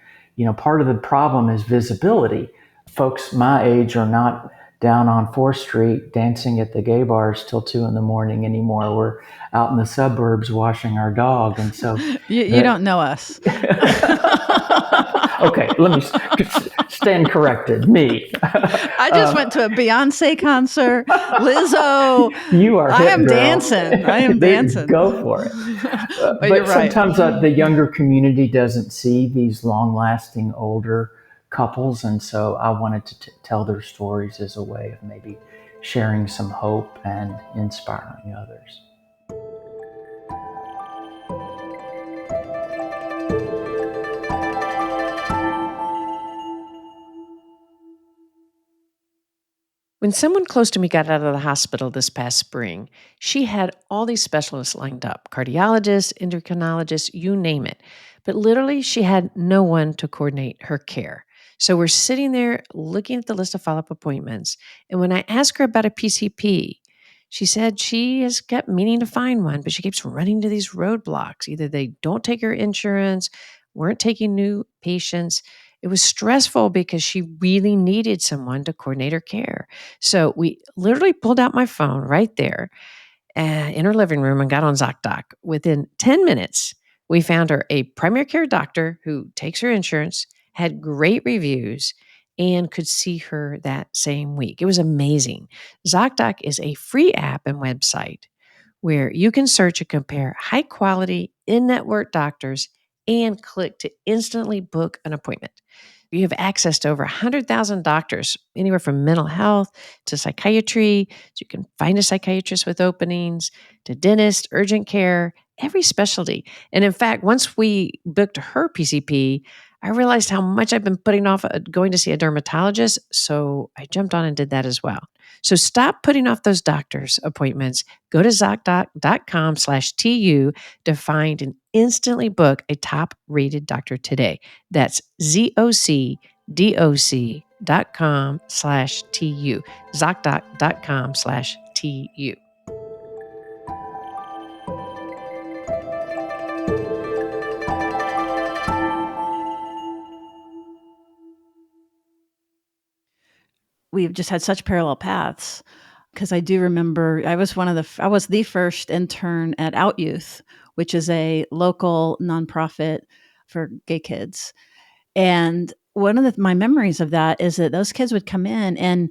A: part of the problem is visibility. Folks my age are not down on 4th Street dancing at the gay bars till 2 a.m. anymore. We're out in the suburbs washing our dog. And so
D: you don't know us.
A: Okay, let me stand corrected. Me.
D: I just went to a Beyonce concert. Lizzo.
A: You are hip,
D: I am
A: girl.
D: dancing. I am dancing.
A: Go for it.
D: But
A: But
D: you're right.
A: sometimes the younger community doesn't see these long-lasting older couples, and so I wanted to tell their stories as a way of maybe sharing some hope and inspiring others.
C: When someone close to me got out of the hospital this past spring, she had all these specialists lined up, cardiologists, endocrinologists, you name it. But literally, she had no one to coordinate her care. So we're sitting there looking at the list of follow-up appointments. And when I asked her about a PCP, she said she has kept meaning to find one, but she keeps running into these roadblocks. Either they don't take her insurance, weren't taking new patients. It was stressful because she really needed someone to coordinate her care. So we literally pulled out my phone right there in her living room and got on ZocDoc. Within 10 minutes, we found her a primary care doctor who takes her insurance, had great reviews, and could see her that same week. It was amazing. ZocDoc is a free app and website where you can search and compare high quality in-network doctors and click to instantly book an appointment. You have access to over 100,000 doctors, anywhere from mental health to psychiatry. So you can find a psychiatrist with openings, to dentist, urgent care, every specialty. And in fact, once we booked her PCP, I realized how much I've been putting off going to see a dermatologist. So I jumped on and did that as well. So stop putting off those doctor's appointments. Go to ZocDoc.com/TU to find and instantly book a top-rated doctor today. That's ZocDoc.com/TU. ZocDoc.com/TU.
D: We've just had such parallel paths, because I do remember I was the first intern at Out Youth, which is a local nonprofit for gay kids. And one of my memories of that is that those kids would come in and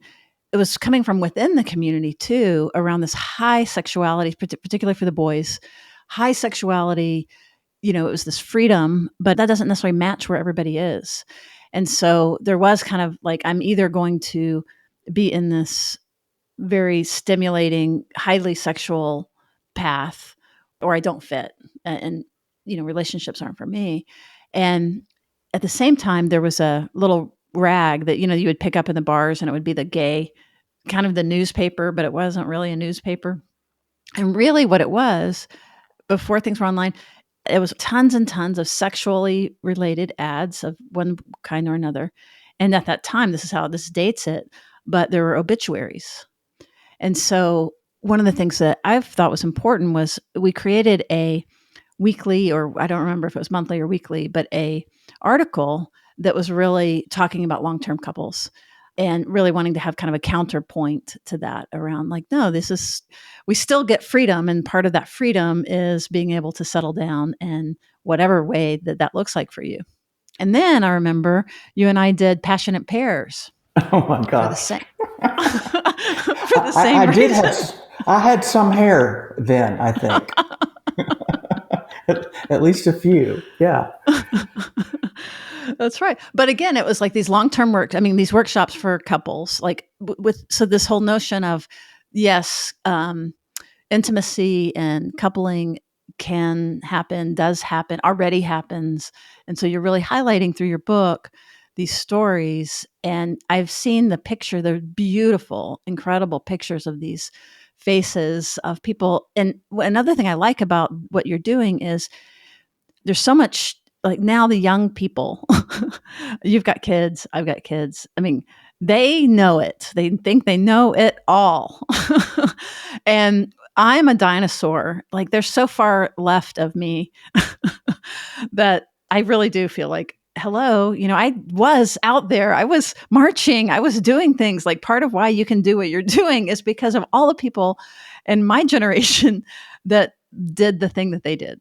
D: it was coming from within the community too, around this high sexuality, particularly for the boys, high sexuality. It was this freedom, but that doesn't necessarily match where everybody is. And so there was kind of like, I'm either going to be in this very stimulating, highly sexual path, or I don't fit. And relationships aren't for me. And at the same time, there was a little rag that, you would pick up in the bars, and it would be the gay, kind of the newspaper, but it wasn't really a newspaper. And really what it was, before things were online, it was tons and tons of sexually related ads of one kind or another. And at that time, this is how this dates it, but there were obituaries. And so one of the things that I've thought was important was we created a weekly, or I don't remember if it was monthly or weekly, but a article that was really talking about long-term couples and really wanting to have kind of a counterpoint to that around like, no, we still get freedom. And part of that freedom is being able to settle down in whatever way that looks like for you. And then I remember you and I did Passionate Pairs.
A: Oh my
D: For the
A: gosh.
D: same, for the same
A: I
D: reason.
A: I had some hair then, I think. At least a few. Yeah.
D: That's right. But again, it was like these long-term these workshops for couples, like so this whole notion of, yes, intimacy and coupling can happen, does happen, already happens. And so you're really highlighting through your book these stories. And I've seen the picture, they're beautiful, incredible pictures of these faces of people. And another thing I like about what you're doing is there's so much, like now the young people, you've got kids, I've got kids. They know it. They think they know it all. And I'm a dinosaur. Like there's so far left of me that I really do feel like, hello, I was out there, I was marching, I was doing things. Like part of why you can do what you're doing is because of all the people in my generation that did the thing that they did.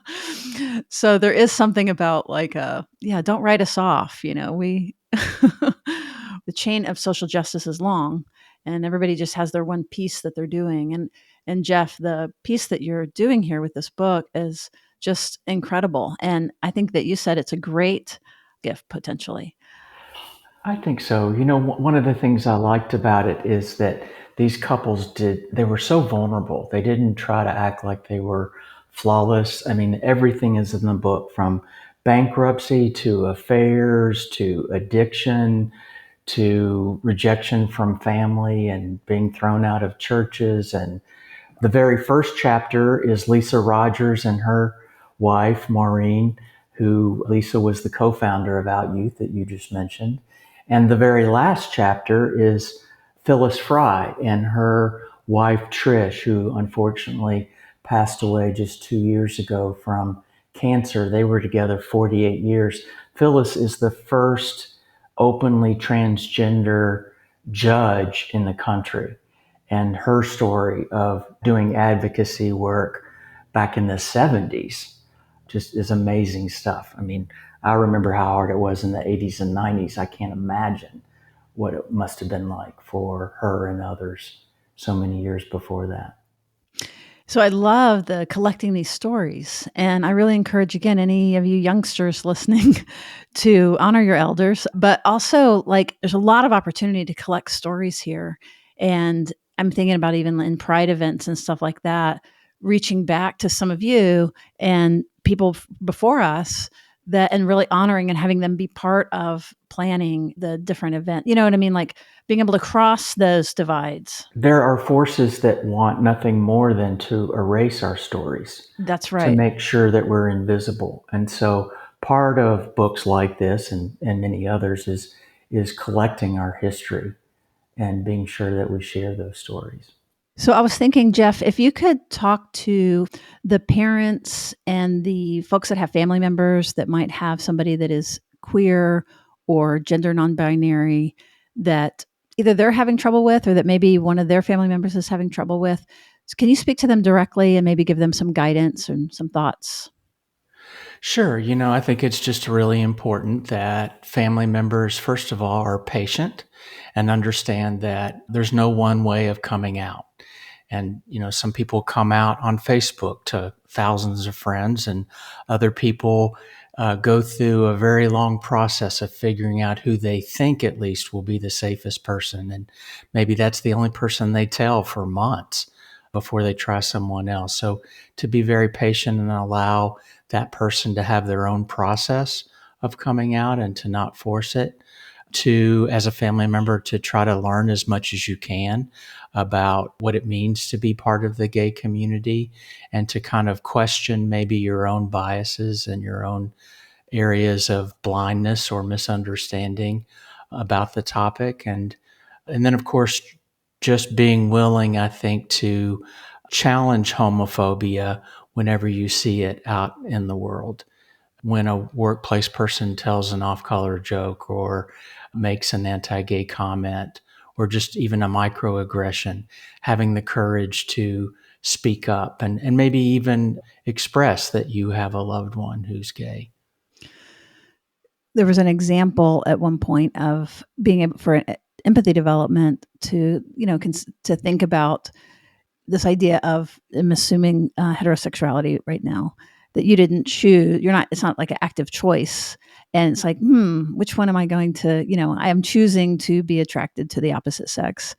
D: So there is something about like, don't write us off. We, the chain of social justice is long, and everybody just has their one piece that they're doing. And Jeff, the piece that you're doing here with this book is just incredible. And I think that you said it's a great gift potentially.
A: I think so. One of the things I liked about it is that these couples they were so vulnerable. They didn't try to act like they were flawless. Everything is in the book, from bankruptcy to affairs to addiction to rejection from family and being thrown out of churches. And the very first chapter is Lisa Rogers and her wife, Maureen, who Lisa was the co-founder of Out Youth that you just mentioned. And the very last chapter is Phyllis Fry and her wife, Trish, who unfortunately passed away just 2 years ago from cancer. They were together 48 years. Phyllis is the first openly transgender judge in the country. And her story of doing advocacy work back in the 70s just is amazing stuff. I remember how hard it was in the 80s and 90s. I can't imagine what it must have been like for her and others so many years before that.
D: So I love the collecting these stories. And I really encourage, again, any of you youngsters listening to honor your elders, but also like there's a lot of opportunity to collect stories here. And I'm thinking about even in Pride events and stuff like that, reaching back to some of you and people before us and really honoring and having them be part of planning the different event. You know what I mean? Like being able to cross those divides.
A: There are forces that want nothing more than to erase our stories.
D: That's right.
A: To make sure that we're invisible. And so part of books like this and many others is collecting our history and being sure that we share those stories.
D: So I was thinking, Jeff, if you could talk to the parents and the folks that have family members that might have somebody that is queer or gender non-binary that either they're having trouble with or that maybe one of their family members is having trouble with, can you speak to them directly and maybe give them some guidance and some thoughts?
A: Sure. I think it's just really important that family members, first of all, are patient and understand that there's no one way of coming out. And, some people come out on Facebook to thousands of friends, and other people go through a very long process of figuring out who they think at least will be the safest person. And maybe that's the only person they tell for months before they try someone else. So to be very patient and allow that person to have their own process of coming out and to not force it, to, as a family member, to try to learn as much as you can about what it means to be part of the gay community, and to kind of question maybe your own biases and your own areas of blindness or misunderstanding about the topic. And then, of course, just being willing, I think, to challenge homophobia whenever you see it out in the world. When a workplace person tells an off-color joke or makes an anti-gay comment or just even a microaggression, having the courage to speak up and maybe even express that you have a loved one who's gay.
D: There was an example at one point of being able for empathy development to, to think about this idea of, I'm assuming heterosexuality right now, that you didn't choose. It's not like an active choice. And it's like, which one am I going to, I am choosing to be attracted to the opposite sex.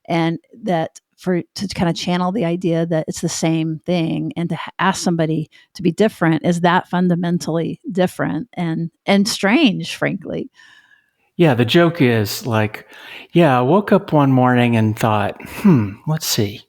D: And that to kind of channel the idea that it's the same thing, and to ask somebody to be different, is that fundamentally different and strange, frankly.
A: Yeah, the joke is like, I woke up one morning and thought, let's see.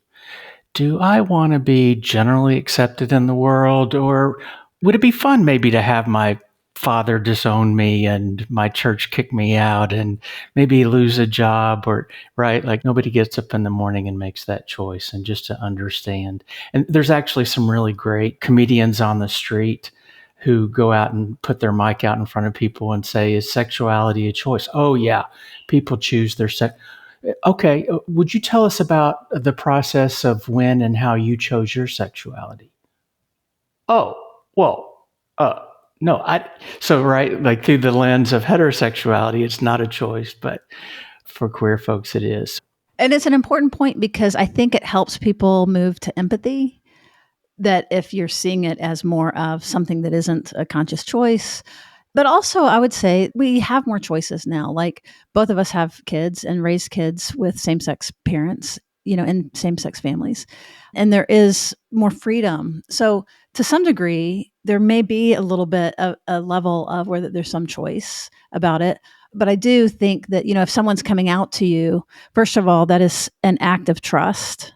A: Do I want to be generally accepted in the world, or would it be fun maybe to have my father disown me and my church kick me out and maybe lose a job, or right? Like, nobody gets up in the morning and makes that choice. And just to understand. And there's actually some really great comedians on the street who go out and put their mic out in front of people and say, is sexuality a choice? Oh yeah, people choose their sex. Okay, would you tell us about the process of when and how you chose your sexuality? Oh, well, no, so right, like through the lens of heterosexuality, it's not a choice, but for queer folks, it is.
D: And it's an important point because I think it helps people move to empathy. That if you're seeing it as more of something that isn't a conscious choice, but also I would say we have more choices now. Like, both of us have kids and raise kids with same-sex parents, in same-sex families. And there is more freedom. So to some degree, there may be a little bit of a level of where there's some choice about it. But I do think that, if someone's coming out to you, first of all, that is an act of trust.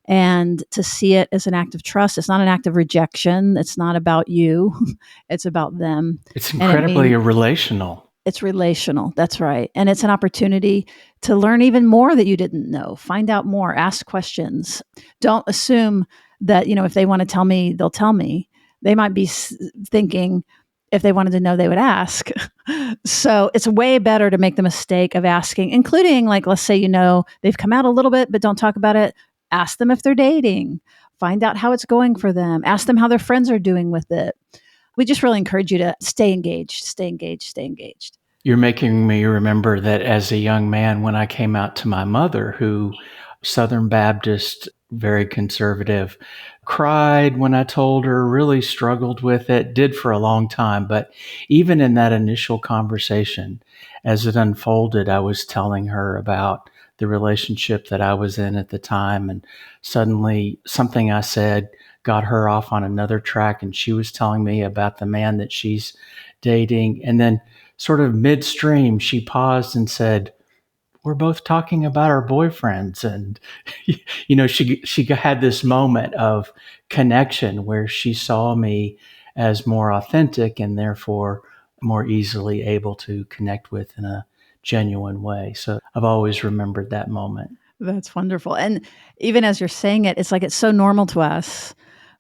D: And to see it as an act of trust, it's not an act of rejection. It's not about you. It's about them.
A: It's incredibly relational.
D: It's relational. That's right. And it's an opportunity to learn even more that you didn't know. Find out more. Ask questions. Don't assume that, if they want to tell me, they'll tell me. They might be thinking if they wanted to know, they would ask. So it's way better to make the mistake of asking, including, like, let's say, they've come out a little bit, but don't talk about it. Ask them if they're dating. Find out how it's going for them. Ask them how their friends are doing with it. We just really encourage you to stay engaged, stay engaged, stay engaged.
A: You're making me remember that as a young man, when I came out to my mother, who Southern Baptist, very conservative, cried when I told her, really struggled with it, did for a long time. But even in that initial conversation, as it unfolded, I was telling her about the relationship that I was in at the time. And suddenly something I said got her off on another track. And she was telling me about the man that she's dating. And then sort of midstream, she paused and said, we're both talking about our boyfriends. And, she had this moment of connection where she saw me as more authentic and therefore more easily able to connect with in a genuine way. So I've always remembered that moment.
D: That's wonderful. And even as you're saying it, it's like it's so normal to us.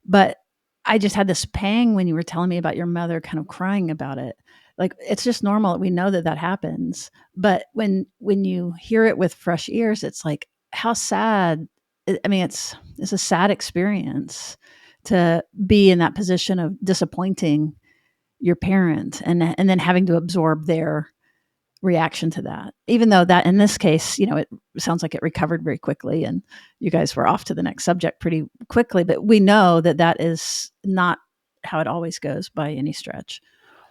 D: But I just had this pang when you were telling me about your mother kind of crying about it. Like, it's just normal. We know that happens. But when you hear it with fresh ears, it's like, how sad. I mean, it's a sad experience to be in that position of disappointing your parent and then having to absorb their reaction to that, even though that in this case, it sounds like it recovered very quickly and you guys were off to the next subject pretty quickly, but we know that is not how it always goes by any stretch.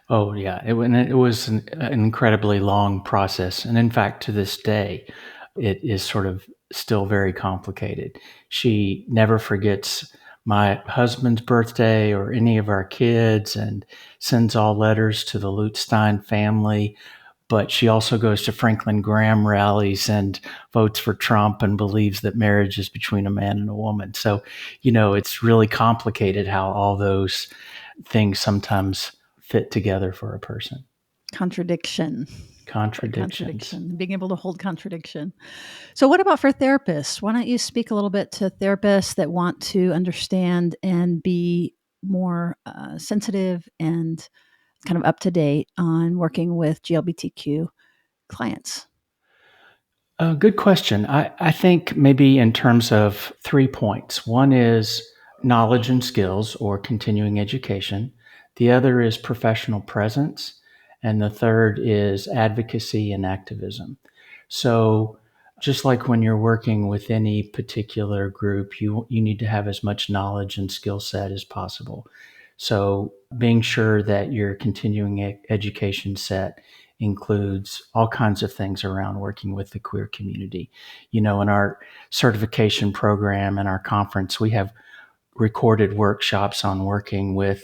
A: Oh, yeah. It was an incredibly long process. And in fact, to this day, it is sort of still very complicated. She never forgets my husband's birthday or any of our kids and sends all letters to the Lutstein family. But she also goes to Franklin Graham rallies and votes for Trump and believes that marriage is between a man and a woman. So, it's really complicated how all those things sometimes fit together for a person.
D: Contradictions.
A: Contradictions.
D: Being able to hold contradiction. So what about for therapists? Why don't you speak a little bit to therapists that want to understand and be more sensitive and kind of up to date on working with LGBTQ clients?
A: Good question. I think maybe in terms of 3 points. One is knowledge and skills or continuing education. The other is professional presence. And the third is advocacy and activism. So just like when you're working with any particular group, you need to have as much knowledge and skill set as possible. So being sure that your continuing education set includes all kinds of things around working with the queer community. In our certification program and our conference, we have recorded workshops on working with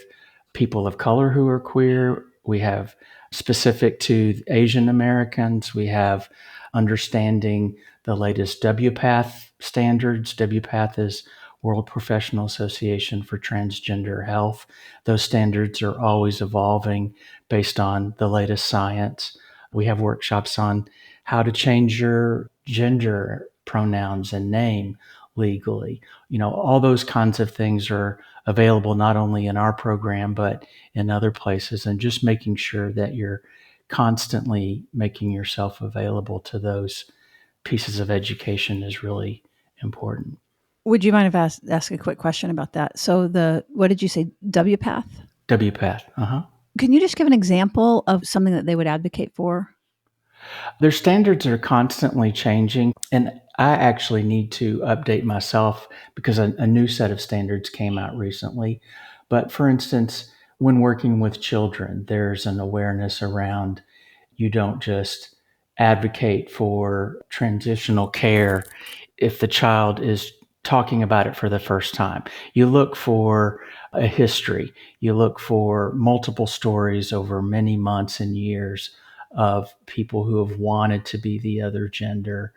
A: people of color who are queer. We have specific to Asian Americans. We have understanding the latest WPATH standards. WPATH is World Professional Association for Transgender Health. Those standards are always evolving based on the latest science. We have workshops on how to change your gender pronouns and name legally. All those kinds of things are available not only in our program, but in other places, and just making sure that you're constantly making yourself available to those pieces of education is really important.
D: Would you mind if I ask a quick question about that? So what did you say, WPATH?
A: WPATH, uh-huh.
D: Can you just give an example of something that they would advocate for?
A: Their standards are constantly changing, and I actually need to update myself because a new set of standards came out recently. But for instance, when working with children, there's an awareness around you don't just advocate for transitional care if the child is talking about it for the first time. You look for a history. You look for multiple stories over many months and years of people who have wanted to be the other gender,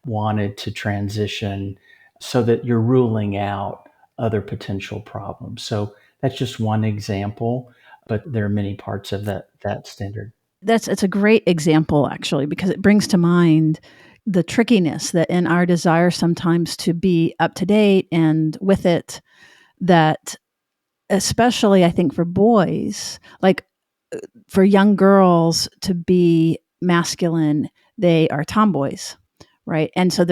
A: wanted to transition, so that you're ruling out other potential problems. So that's just one example, but there are many parts of that standard.
D: It's a great example, actually, because it brings to mind the trickiness that in our desire sometimes to be up to date and with it, that especially I think for boys, like for young girls to be masculine, they are tomboys, right? And so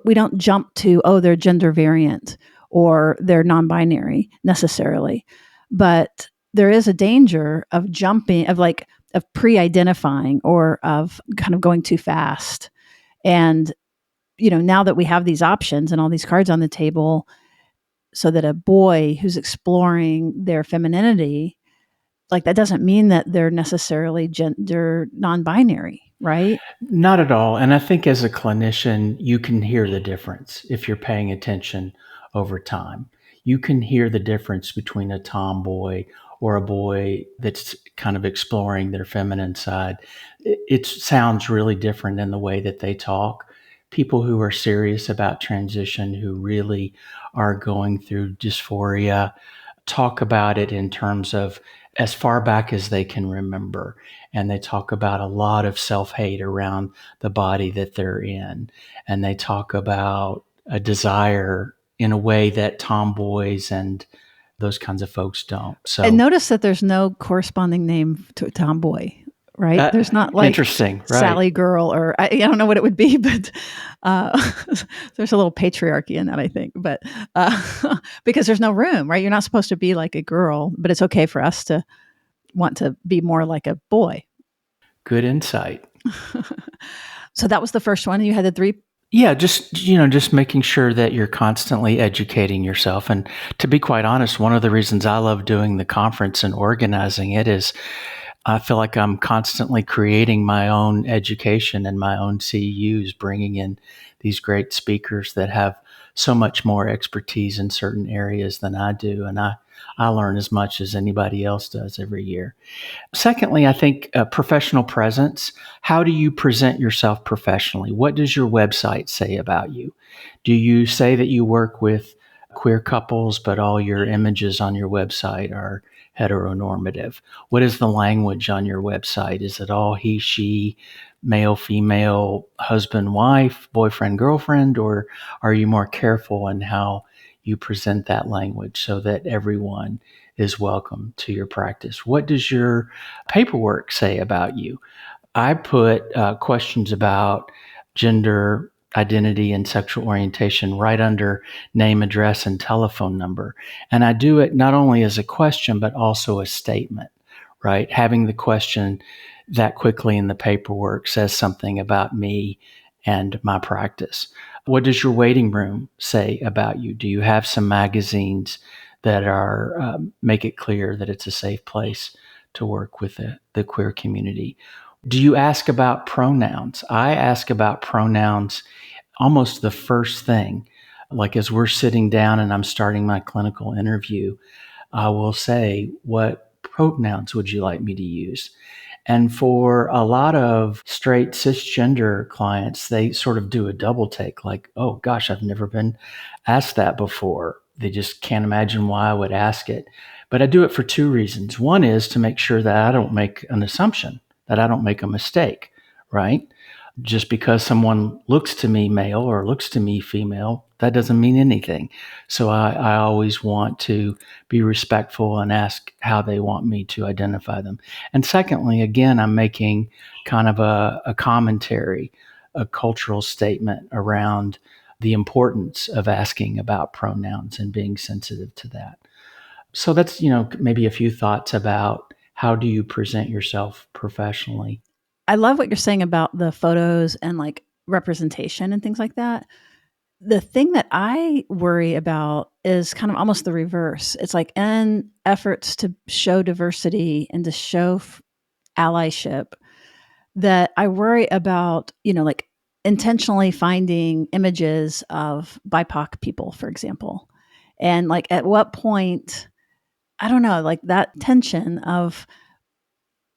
D: we don't jump to, they're gender variant or they're non-binary necessarily, but there is a danger of jumping, of pre-identifying or of kind of going too fast. And, now that we have these options and all these cards on the table, so that a boy who's exploring their femininity, like that doesn't mean that they're necessarily gender non-binary, right?
A: Not at all. And I think as a clinician, you can hear the difference if you're paying attention over time. You can hear the difference between a tomboy or a boy that's kind of exploring their feminine side. It sounds really different in the way that they talk. People who are serious about transition, who really are going through dysphoria, talk about it in terms of as far back as they can remember. And they talk about a lot of self-hate around the body that they're in. And they talk about a desire in a way that tomboys and those kinds of folks don't. So,
D: and notice that there's no corresponding name to tomboy, right? There's not like
A: interesting, right?
D: Sally girl, or I don't know what it would be, but there's a little patriarchy in that, I think. But because there's no room, right? You're not supposed to be like a girl, but it's okay for us to want to be more like a boy.
A: Good insight.
D: So that was the first one. You had the three.
A: Yeah, just making sure that you're constantly educating yourself. And to be quite honest, one of the reasons I love doing the conference and organizing it is I feel like I'm constantly creating my own education and my own CEUs, bringing in these great speakers that have so much more expertise in certain areas than I do. And I learn as much as anybody else does every year. Secondly, I think professional presence. How do you present yourself professionally? What does your website say about you? Do you say that you work with queer couples, but all your images on your website are heteronormative? What is the language on your website? Is it all he, she, male, female, husband, wife, boyfriend, girlfriend, or are you more careful in how you present that language so that everyone is welcome to your practice? What does your paperwork say about you? I put questions about gender, identity, and sexual orientation right under name, address, and telephone number. And I do it not only as a question, but also a statement, right? Having the question that quickly in the paperwork says something about me and my practice. What does your waiting room say about you? Do you have some magazines that are make it clear that it's a safe place to work with the queer community? Do you ask about pronouns? I ask about pronouns almost the first thing. Like as we're sitting down and I'm starting my clinical interview, I will say, what pronouns would you like me to use? And for a lot of straight cisgender clients, they sort of do a double take like, oh gosh, I've never been asked that before. They just can't imagine why I would ask it. But I do it for two reasons. One is to make sure that I don't make an assumption, that I don't make a mistake, right? Just because someone looks to me male or looks to me female, that doesn't mean anything. So I always want to be respectful and ask how they want me to identify them. And secondly, again, I'm making kind of a commentary, a cultural statement around the importance of asking about pronouns and being sensitive to that. So that's, maybe a few thoughts about how do you present yourself professionally.
D: I love what you're saying about the photos and like representation and things like that. The thing that I worry about is kind of almost the reverse. It's like in efforts to show diversity and to show allyship, that I worry about, like intentionally finding images of BIPOC people, for example. And like at what point, I don't know, like that tension of,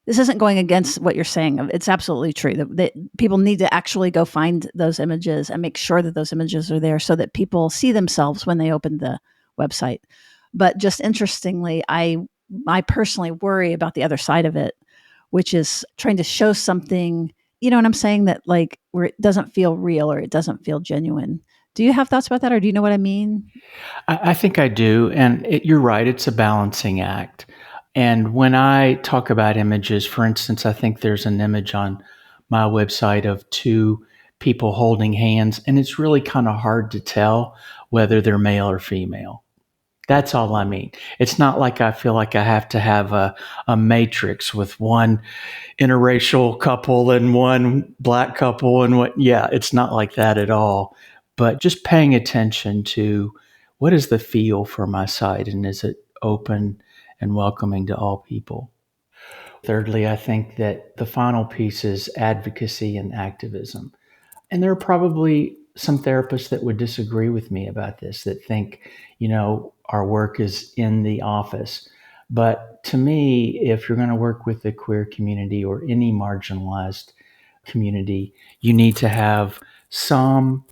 D: this isn't going against what you're saying. It's absolutely true that people need to actually go find those images and make sure that those images are there so that people see themselves when they open the website. But just interestingly, I personally worry about the other side of it, which is trying to show something, you know what I'm saying, that like where it doesn't feel real or it doesn't feel genuine. Do you have thoughts about that, or do you know what I mean?
A: I think I do. And you're right. It's a balancing act. And when I talk about images, for instance, I think there's an image on my website of two people holding hands, and it's really kind of hard to tell whether they're male or female. That's all I mean. It's not like I feel like I have to have a matrix with one interracial couple and one black couple and it's not like that at all. But just paying attention to what is the feel for my site and is it open and welcoming to all people. Thirdly, I think that the final piece is advocacy and activism. And there are probably some therapists that would disagree with me about this, that think, our work is in the office. But to me, if you're going to work with the queer community or any marginalized community, you need to have some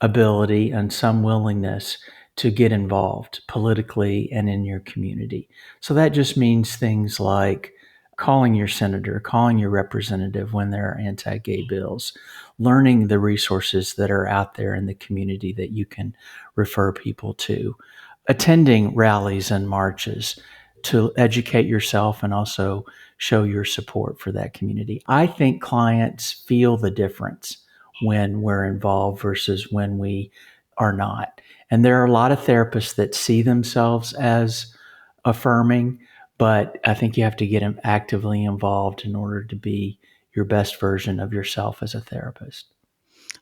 A: ability and some willingness to get involved politically and in your community. So that just means things like calling your senator, calling your representative when there are anti-gay bills, learning the resources that are out there in the community that you can refer people to, attending rallies and marches to educate yourself and also show your support for that community. I think clients feel the difference when we're involved versus when we are not. And there are a lot of therapists that see themselves as affirming, But I think you have to get actively involved in order to be your best version of yourself as a therapist.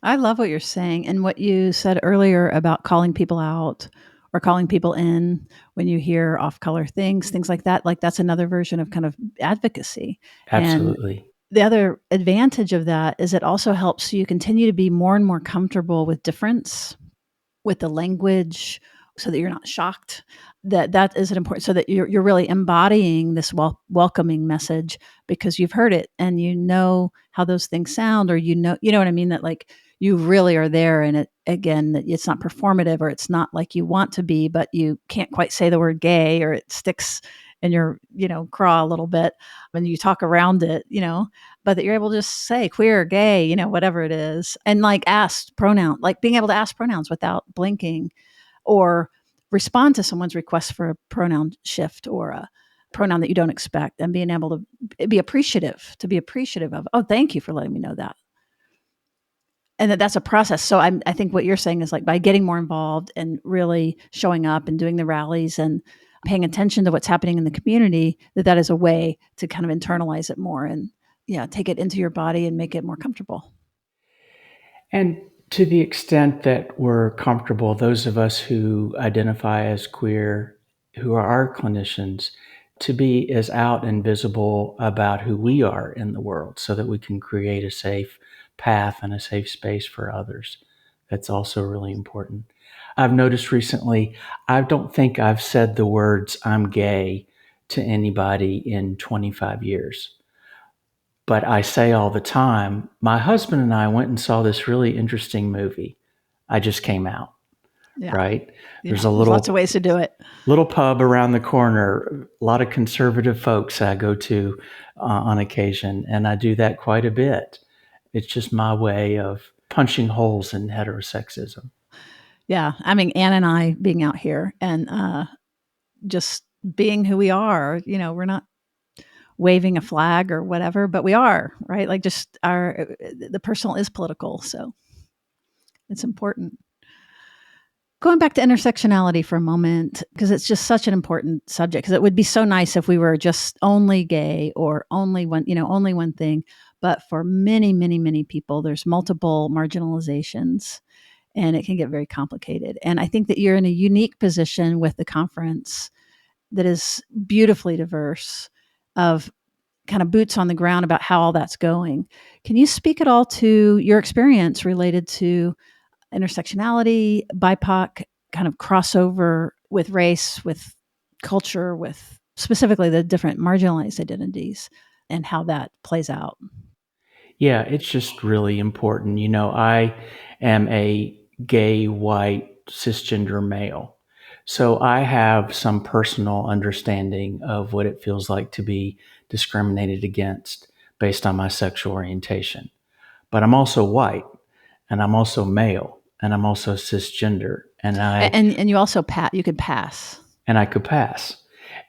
D: I love what you're saying. And what you said earlier about calling people out or calling people in when you hear off color things like that, like that's another version of kind of advocacy. And
A: Absolutely.
D: the other advantage of that is it also helps you continue to be more and more comfortable with difference, with the language, so that you're not shocked. That is an important, so that you're really embodying this welcoming message because you've heard it and you know how those things sound, or you know what I mean, that like you really are there, and it again, that it's not performative, or it's not like you want to be but you can't quite say the word gay, or it sticks in your craw a little bit when you talk around it, but that you're able to just say queer, gay, whatever it is, and like ask pronoun, like being able to ask pronouns without blinking, or respond to someone's request for a pronoun shift or a pronoun that you don't expect, and being able to be appreciative of, oh, thank you for letting me know that. And that's a process. So I think what you're saying is, like, by getting more involved and really showing up and doing the rallies and paying attention to what's happening in the community, that is a way to kind of internalize it more and take it into your body and make it more comfortable.
A: And to the extent that we're comfortable, those of us who identify as queer, who are our clinicians, to be as out and visible about who we are in the world so that we can create a safe path and a safe space for others. That's also really important. I've noticed recently, I don't think I've said the words "I'm gay" to anybody in 25 years. But I say all the time, my husband and I went and saw this really interesting movie. I just came out, right? There's
D: lots of ways to do it.
A: Little pub around the corner, a lot of conservative folks I go to on occasion, and I do that quite a bit. It's just my way of punching holes in heterosexism.
D: Yeah. I mean, Ann and I being out here and just being who we are, we're not waving a flag or whatever, but we are, right? Like, just the personal is political. So it's important. Going back to intersectionality for a moment, because it's just such an important subject, because it would be so nice if we were just only gay or only one thing. But for many, many, many people, there's multiple marginalizations, and it can get very complicated. And I think that you're in a unique position with the conference that is beautifully diverse, of kind of boots on the ground about how all that's going. Can you speak at all to your experience related to intersectionality, BIPOC, kind of crossover with race, with culture, with specifically the different marginalized identities, and how that plays out?
A: Yeah, it's just really important. I am a gay, white, cisgender male. So I have some personal understanding of what it feels like to be discriminated against based on my sexual orientation. But I'm also white, and I'm also male, and I'm also cisgender,
D: And you also you could pass.
A: And I could pass.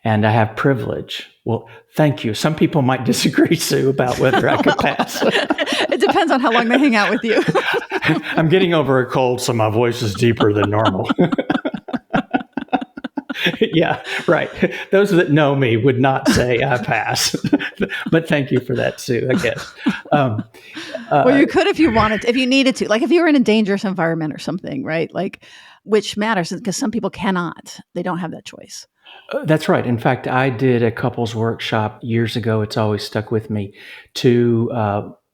A: And I have privilege. Well, thank you. Some people might disagree, Sue, about whether I could pass.
D: It depends on how long they hang out with you.
A: I'm getting over a cold, so my voice is deeper than normal. Yeah, right. Those that know me would not say I pass. But thank you for that, Sue, I guess.
D: Well, you could if you wanted to, if you needed to. Like if you were in a dangerous environment or something, right? Like, which matters because some people cannot. They don't have that choice.
A: That's right. In fact, I did a couples workshop years ago. It's always stuck with me. Two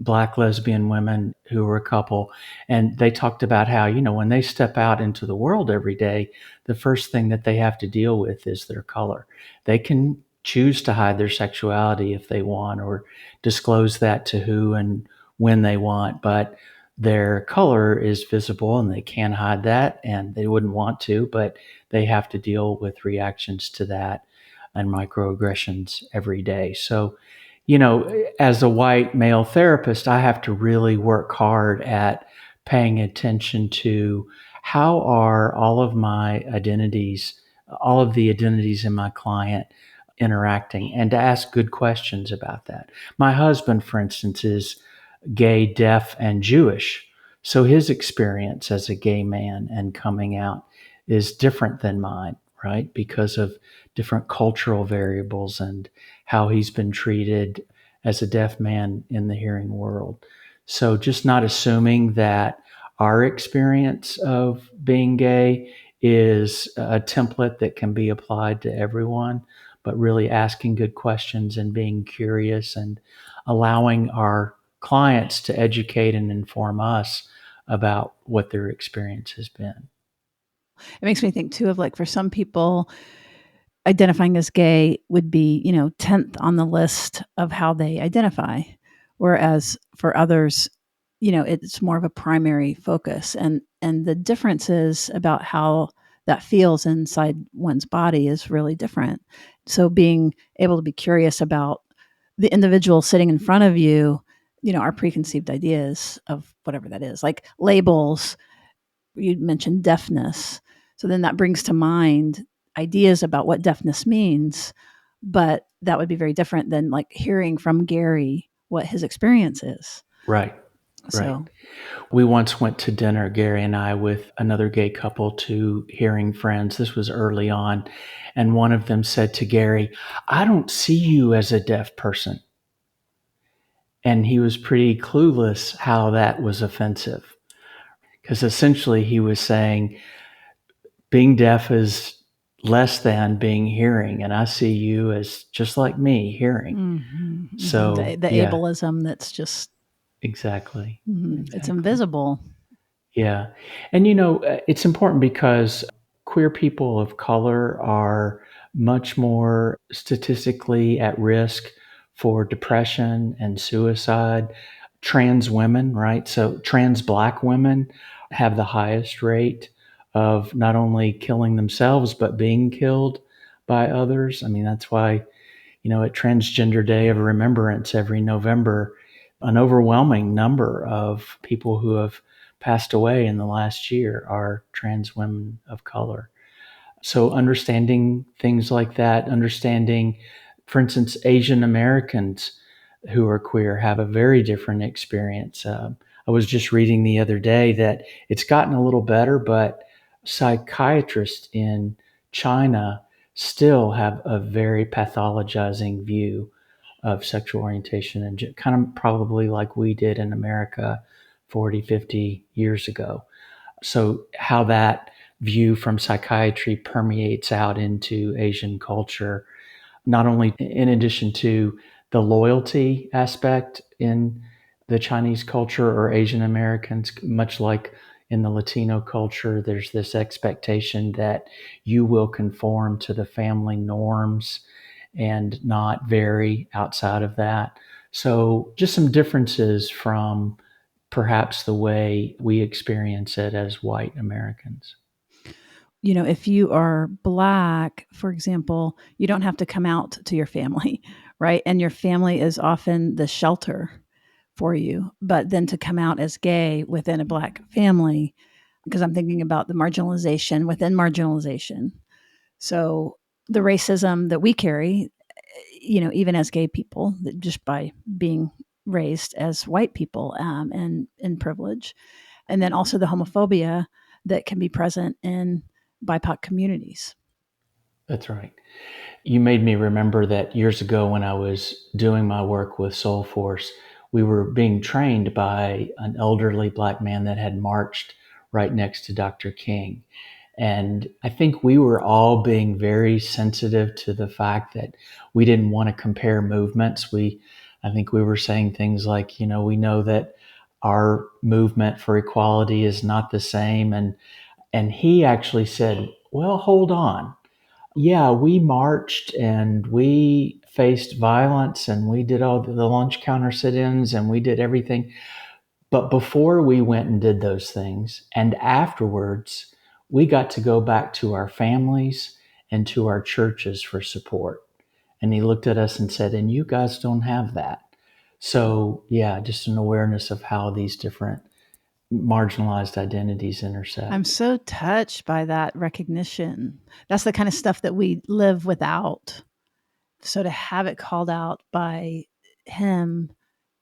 A: Black lesbian women who were a couple, and they talked about how, when they step out into the world every day, the first thing that they have to deal with is their color. They can choose to hide their sexuality if they want, or disclose that to who and when they want, but their color is visible and they can't hide that, and they wouldn't want to, but they have to deal with reactions to that and microaggressions every day. So, as a white male therapist, I have to really work hard at paying attention to how are all of my identities, all of the identities in my client interacting, and to ask good questions about that. My husband, for instance, is gay, deaf, and Jewish. So his experience as a gay man and coming out is different than mine, right? Because of different cultural variables and how he's been treated as a deaf man in the hearing world. So just not assuming that our experience of being gay is a template that can be applied to everyone, but really asking good questions and being curious and allowing our clients to educate and inform us about what their experience has been.
D: It makes me think too of like for some people, identifying as gay would be, 10th on the list of how they identify. Whereas for others, it's more of a primary focus. And the differences about how that feels inside one's body is really different. So being able to be curious about the individual sitting in front of you, our preconceived ideas of whatever that is, like labels, you mentioned deafness. So then that brings to mind ideas about what deafness means, but that would be very different than like hearing from Gary what his experience is.
A: Right.
D: So
A: Right. We once went to dinner, Gary and I, with another gay couple, to hearing friends. This was early on. And one of them said to Gary, "I don't see you as a deaf person." And he was pretty clueless how that was offensive. Because essentially he was saying being deaf is less than being hearing. And I see you as just like me, hearing. So
D: the
A: yeah,
D: ableism that's just,
A: exactly.
D: it's invisible.
A: Yeah. And it's important because queer people of color are much more statistically at risk for depression and suicide. Trans women, right? So trans Black women have the highest rate of not only killing themselves, but being killed by others. I mean, that's why, at Transgender Day of Remembrance every November, an overwhelming number of people who have passed away in the last year are trans women of color. So understanding things like that, understanding, for instance, Asian Americans who are queer have a very different experience. I was just reading the other day that it's gotten a little better, but psychiatrists in China still have a very pathologizing view of sexual orientation, and kind of probably like we did in America 40, 50 years ago. So how that view from psychiatry permeates out into Asian culture, not only in addition to the loyalty aspect in the Chinese culture or Asian Americans, much like in the Latino culture, there's this expectation that you will conform to the family norms and not vary outside of that. So just some differences from perhaps the way we experience it as white Americans.
D: If you are Black, for example, you don't have to come out to your family, right? And your family is often the shelter for you. But then to come out as gay within a Black family, because I'm thinking about the marginalization within marginalization. So the racism that we carry, even as gay people, just by being raised as white people, and in privilege, and then also the homophobia that can be present in BIPOC communities.
A: That's right. You made me remember that years ago when I was doing my work with Soul Force, we were being trained by an elderly Black man that had marched right next to Dr. King. And I think we were all being very sensitive to the fact that we didn't want to compare movements. I think we were saying things like, we know that our movement for equality is not the same. And he actually said, well, hold on. Yeah, we marched and we faced violence and we did all the lunch counter sit-ins and we did everything. But before we went and did those things and afterwards, we got to go back to our families and to our churches for support. And he looked at us and said, and you guys don't have that. So yeah, just an awareness of how these different marginalized identities intersect.
D: I'm so touched by that recognition. That's the kind of stuff that we live without. So to have it called out by him,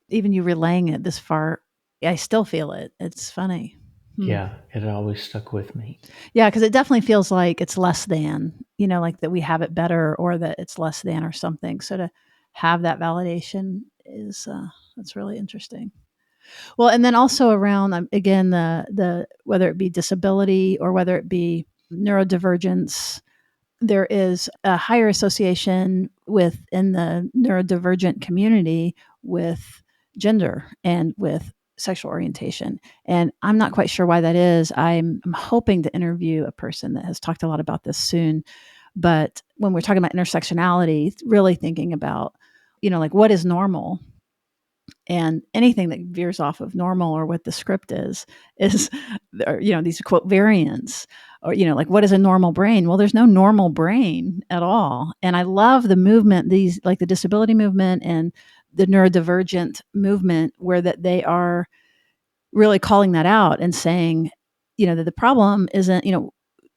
D: even you relaying it this far, I still feel it. It's funny.
A: Yeah, it always stuck with me.
D: Yeah, because it definitely feels like it's less than, like that we have it better or that it's less than or something. So to have that validation is, that's really interesting. Well, and then also around, again, the whether it be disability or whether it be neurodivergence, there is a higher association within the neurodivergent community with gender and with sexual orientation. And I'm not quite sure why that is. I'm hoping to interview a person that has talked a lot about this soon. But when we're talking about intersectionality, really thinking about, like what is normal, and anything that veers off of normal or what the script is, these quote variants, or, like what is a normal brain? Well, there's no normal brain at all. And I love the movement, these like the disability movement and the neurodivergent movement, where that they are really calling that out and saying, that the problem isn't,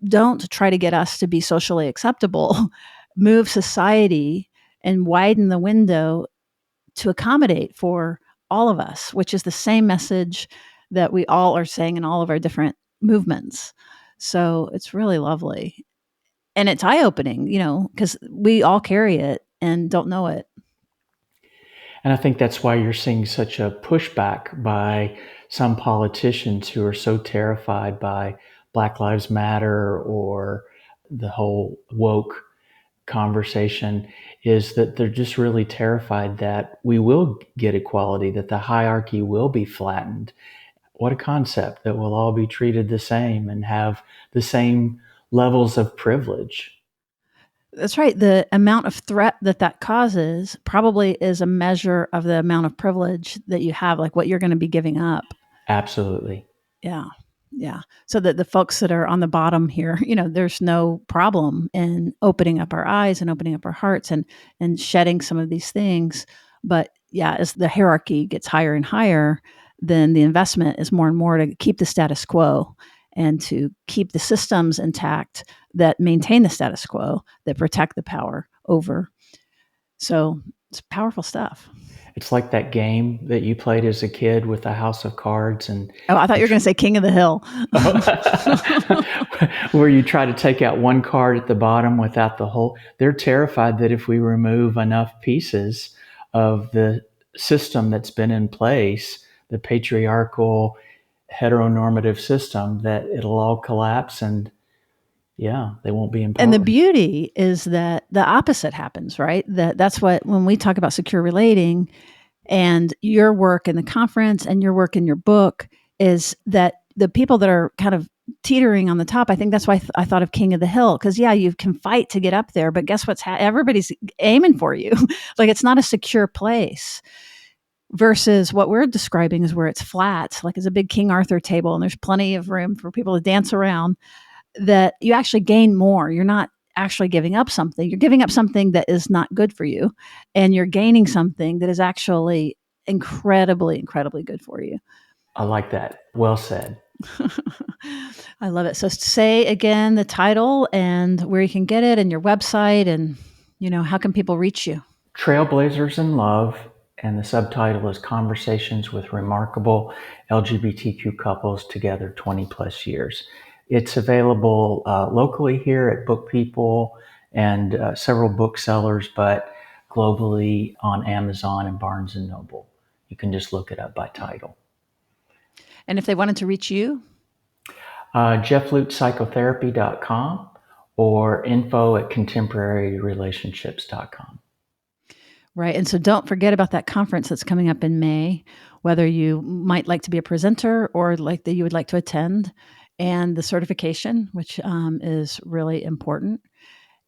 D: don't try to get us to be socially acceptable, move society and widen the window to accommodate for all of us, which is the same message that we all are saying in all of our different movements. So it's really lovely. And it's eye-opening, because we all carry it and don't know it.
A: And I think that's why you're seeing such a pushback by some politicians who are so terrified by Black Lives Matter or the whole woke conversation, is that they're just really terrified that we will get equality, that the hierarchy will be flattened. What a concept, that we'll all be treated the same and have the same levels of privilege.
D: That's right. The amount of threat that causes probably is a measure of the amount of privilege that you have, like what you're going to be giving up.
A: Absolutely.
D: Yeah. Yeah. So that the folks that are on the bottom here, there's no problem in opening up our eyes and opening up our hearts and shedding some of these things. But yeah, as the hierarchy gets higher and higher, then the investment is more and more to keep the status quo and to keep the systems intact that maintain the status quo, that protect the power over. So it's powerful stuff.
A: It's like that game that you played as a kid with a house of cards. And
D: I thought you were going to say King of the Hill.
A: Where you try to take out one card at the bottom without the whole. They're terrified that if we remove enough pieces of the system that's been in place, the patriarchal, heteronormative system, that it'll all collapse and they won't be empowered.
D: And the beauty is that the opposite happens, right? That's what, when we talk about secure relating and your work in the conference and your work in your book, is that the people that are kind of teetering on the top, I think that's why I thought of King of the Hill. Because you can fight to get up there, but guess what's everybody's aiming for you. Like it's not a secure place. Versus what we're describing is where it's flat, like it's a big King Arthur table and there's plenty of room for people to dance around, that you actually gain more. You're not actually giving up something. You're giving up something that is not good for you, and you're gaining something that is actually incredibly, incredibly good for you.
A: I like that. Well said.
D: I love it. So say again the title and where you can get it and your website and, how can people reach you?
A: Trailblazers in Love, and the subtitle is Conversations with Remarkable LGBTQ Couples Together 20 Plus Years. It's available locally here at Book People and several booksellers, but globally on Amazon and Barnes & Noble. You can just look it up by title.
D: And if they wanted to reach you?
A: JeffLutesPsychotherapy.com or info@contemporaryrelationships.com.
D: Right. And so don't forget about that conference that's coming up in May, whether you might like to be a presenter or like that you would like to attend, and the certification, which is really important.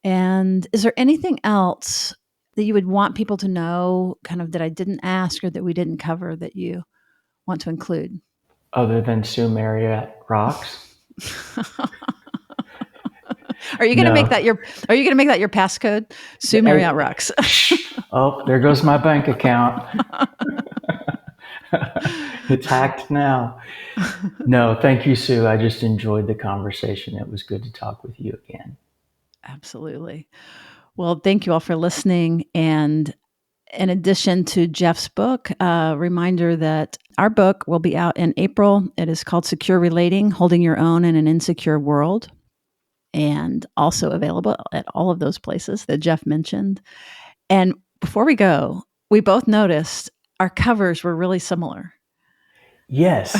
D: And is there anything else that you would want people to know, kind of that I didn't ask or that we didn't cover, that you want to include?
A: Other than Sue Marriott rocks?
D: Are you going to make that your passcode? Sue Marriott rocks.
A: Oh, there goes my bank account. It's hacked now. No, thank you, Sue. I just enjoyed the conversation. It was good to talk with you again.
D: Absolutely. Well, thank you all for listening. And in addition to Jeff's book, reminder that our book will be out in April. It is called Secure Relating, Holding Your Own in an Insecure World. and also available at all of those places that Jeff mentioned. And before we go, we both noticed our covers were really similar.
A: Yes.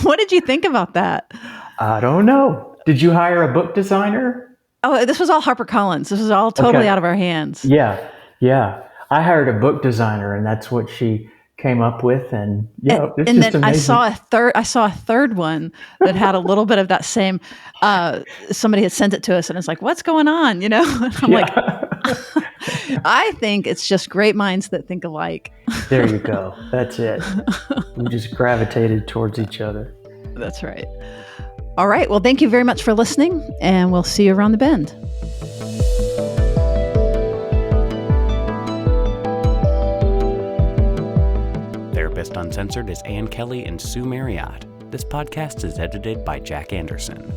D: What did you think about that?
A: I don't know. Did you hire a book designer?
D: Oh, this was all HarperCollins. This was all totally out of our hands.
A: Yeah. I hired a book designer, and that's what she came up with. And it's
D: and
A: just
D: then
A: amazing.
D: I saw a third one that had a little bit of that same. Somebody had sent it to us, and it's like, "What's going on?" And I'm like, I think it's just great minds that think alike.
A: There you go. That's it. We just gravitated towards each other.
D: That's right. All right. Well, thank you very much for listening, and we'll see you around the bend.
B: Therapist Uncensored is Ann Kelly and Sue Marriott. This podcast is edited by Jack Anderson.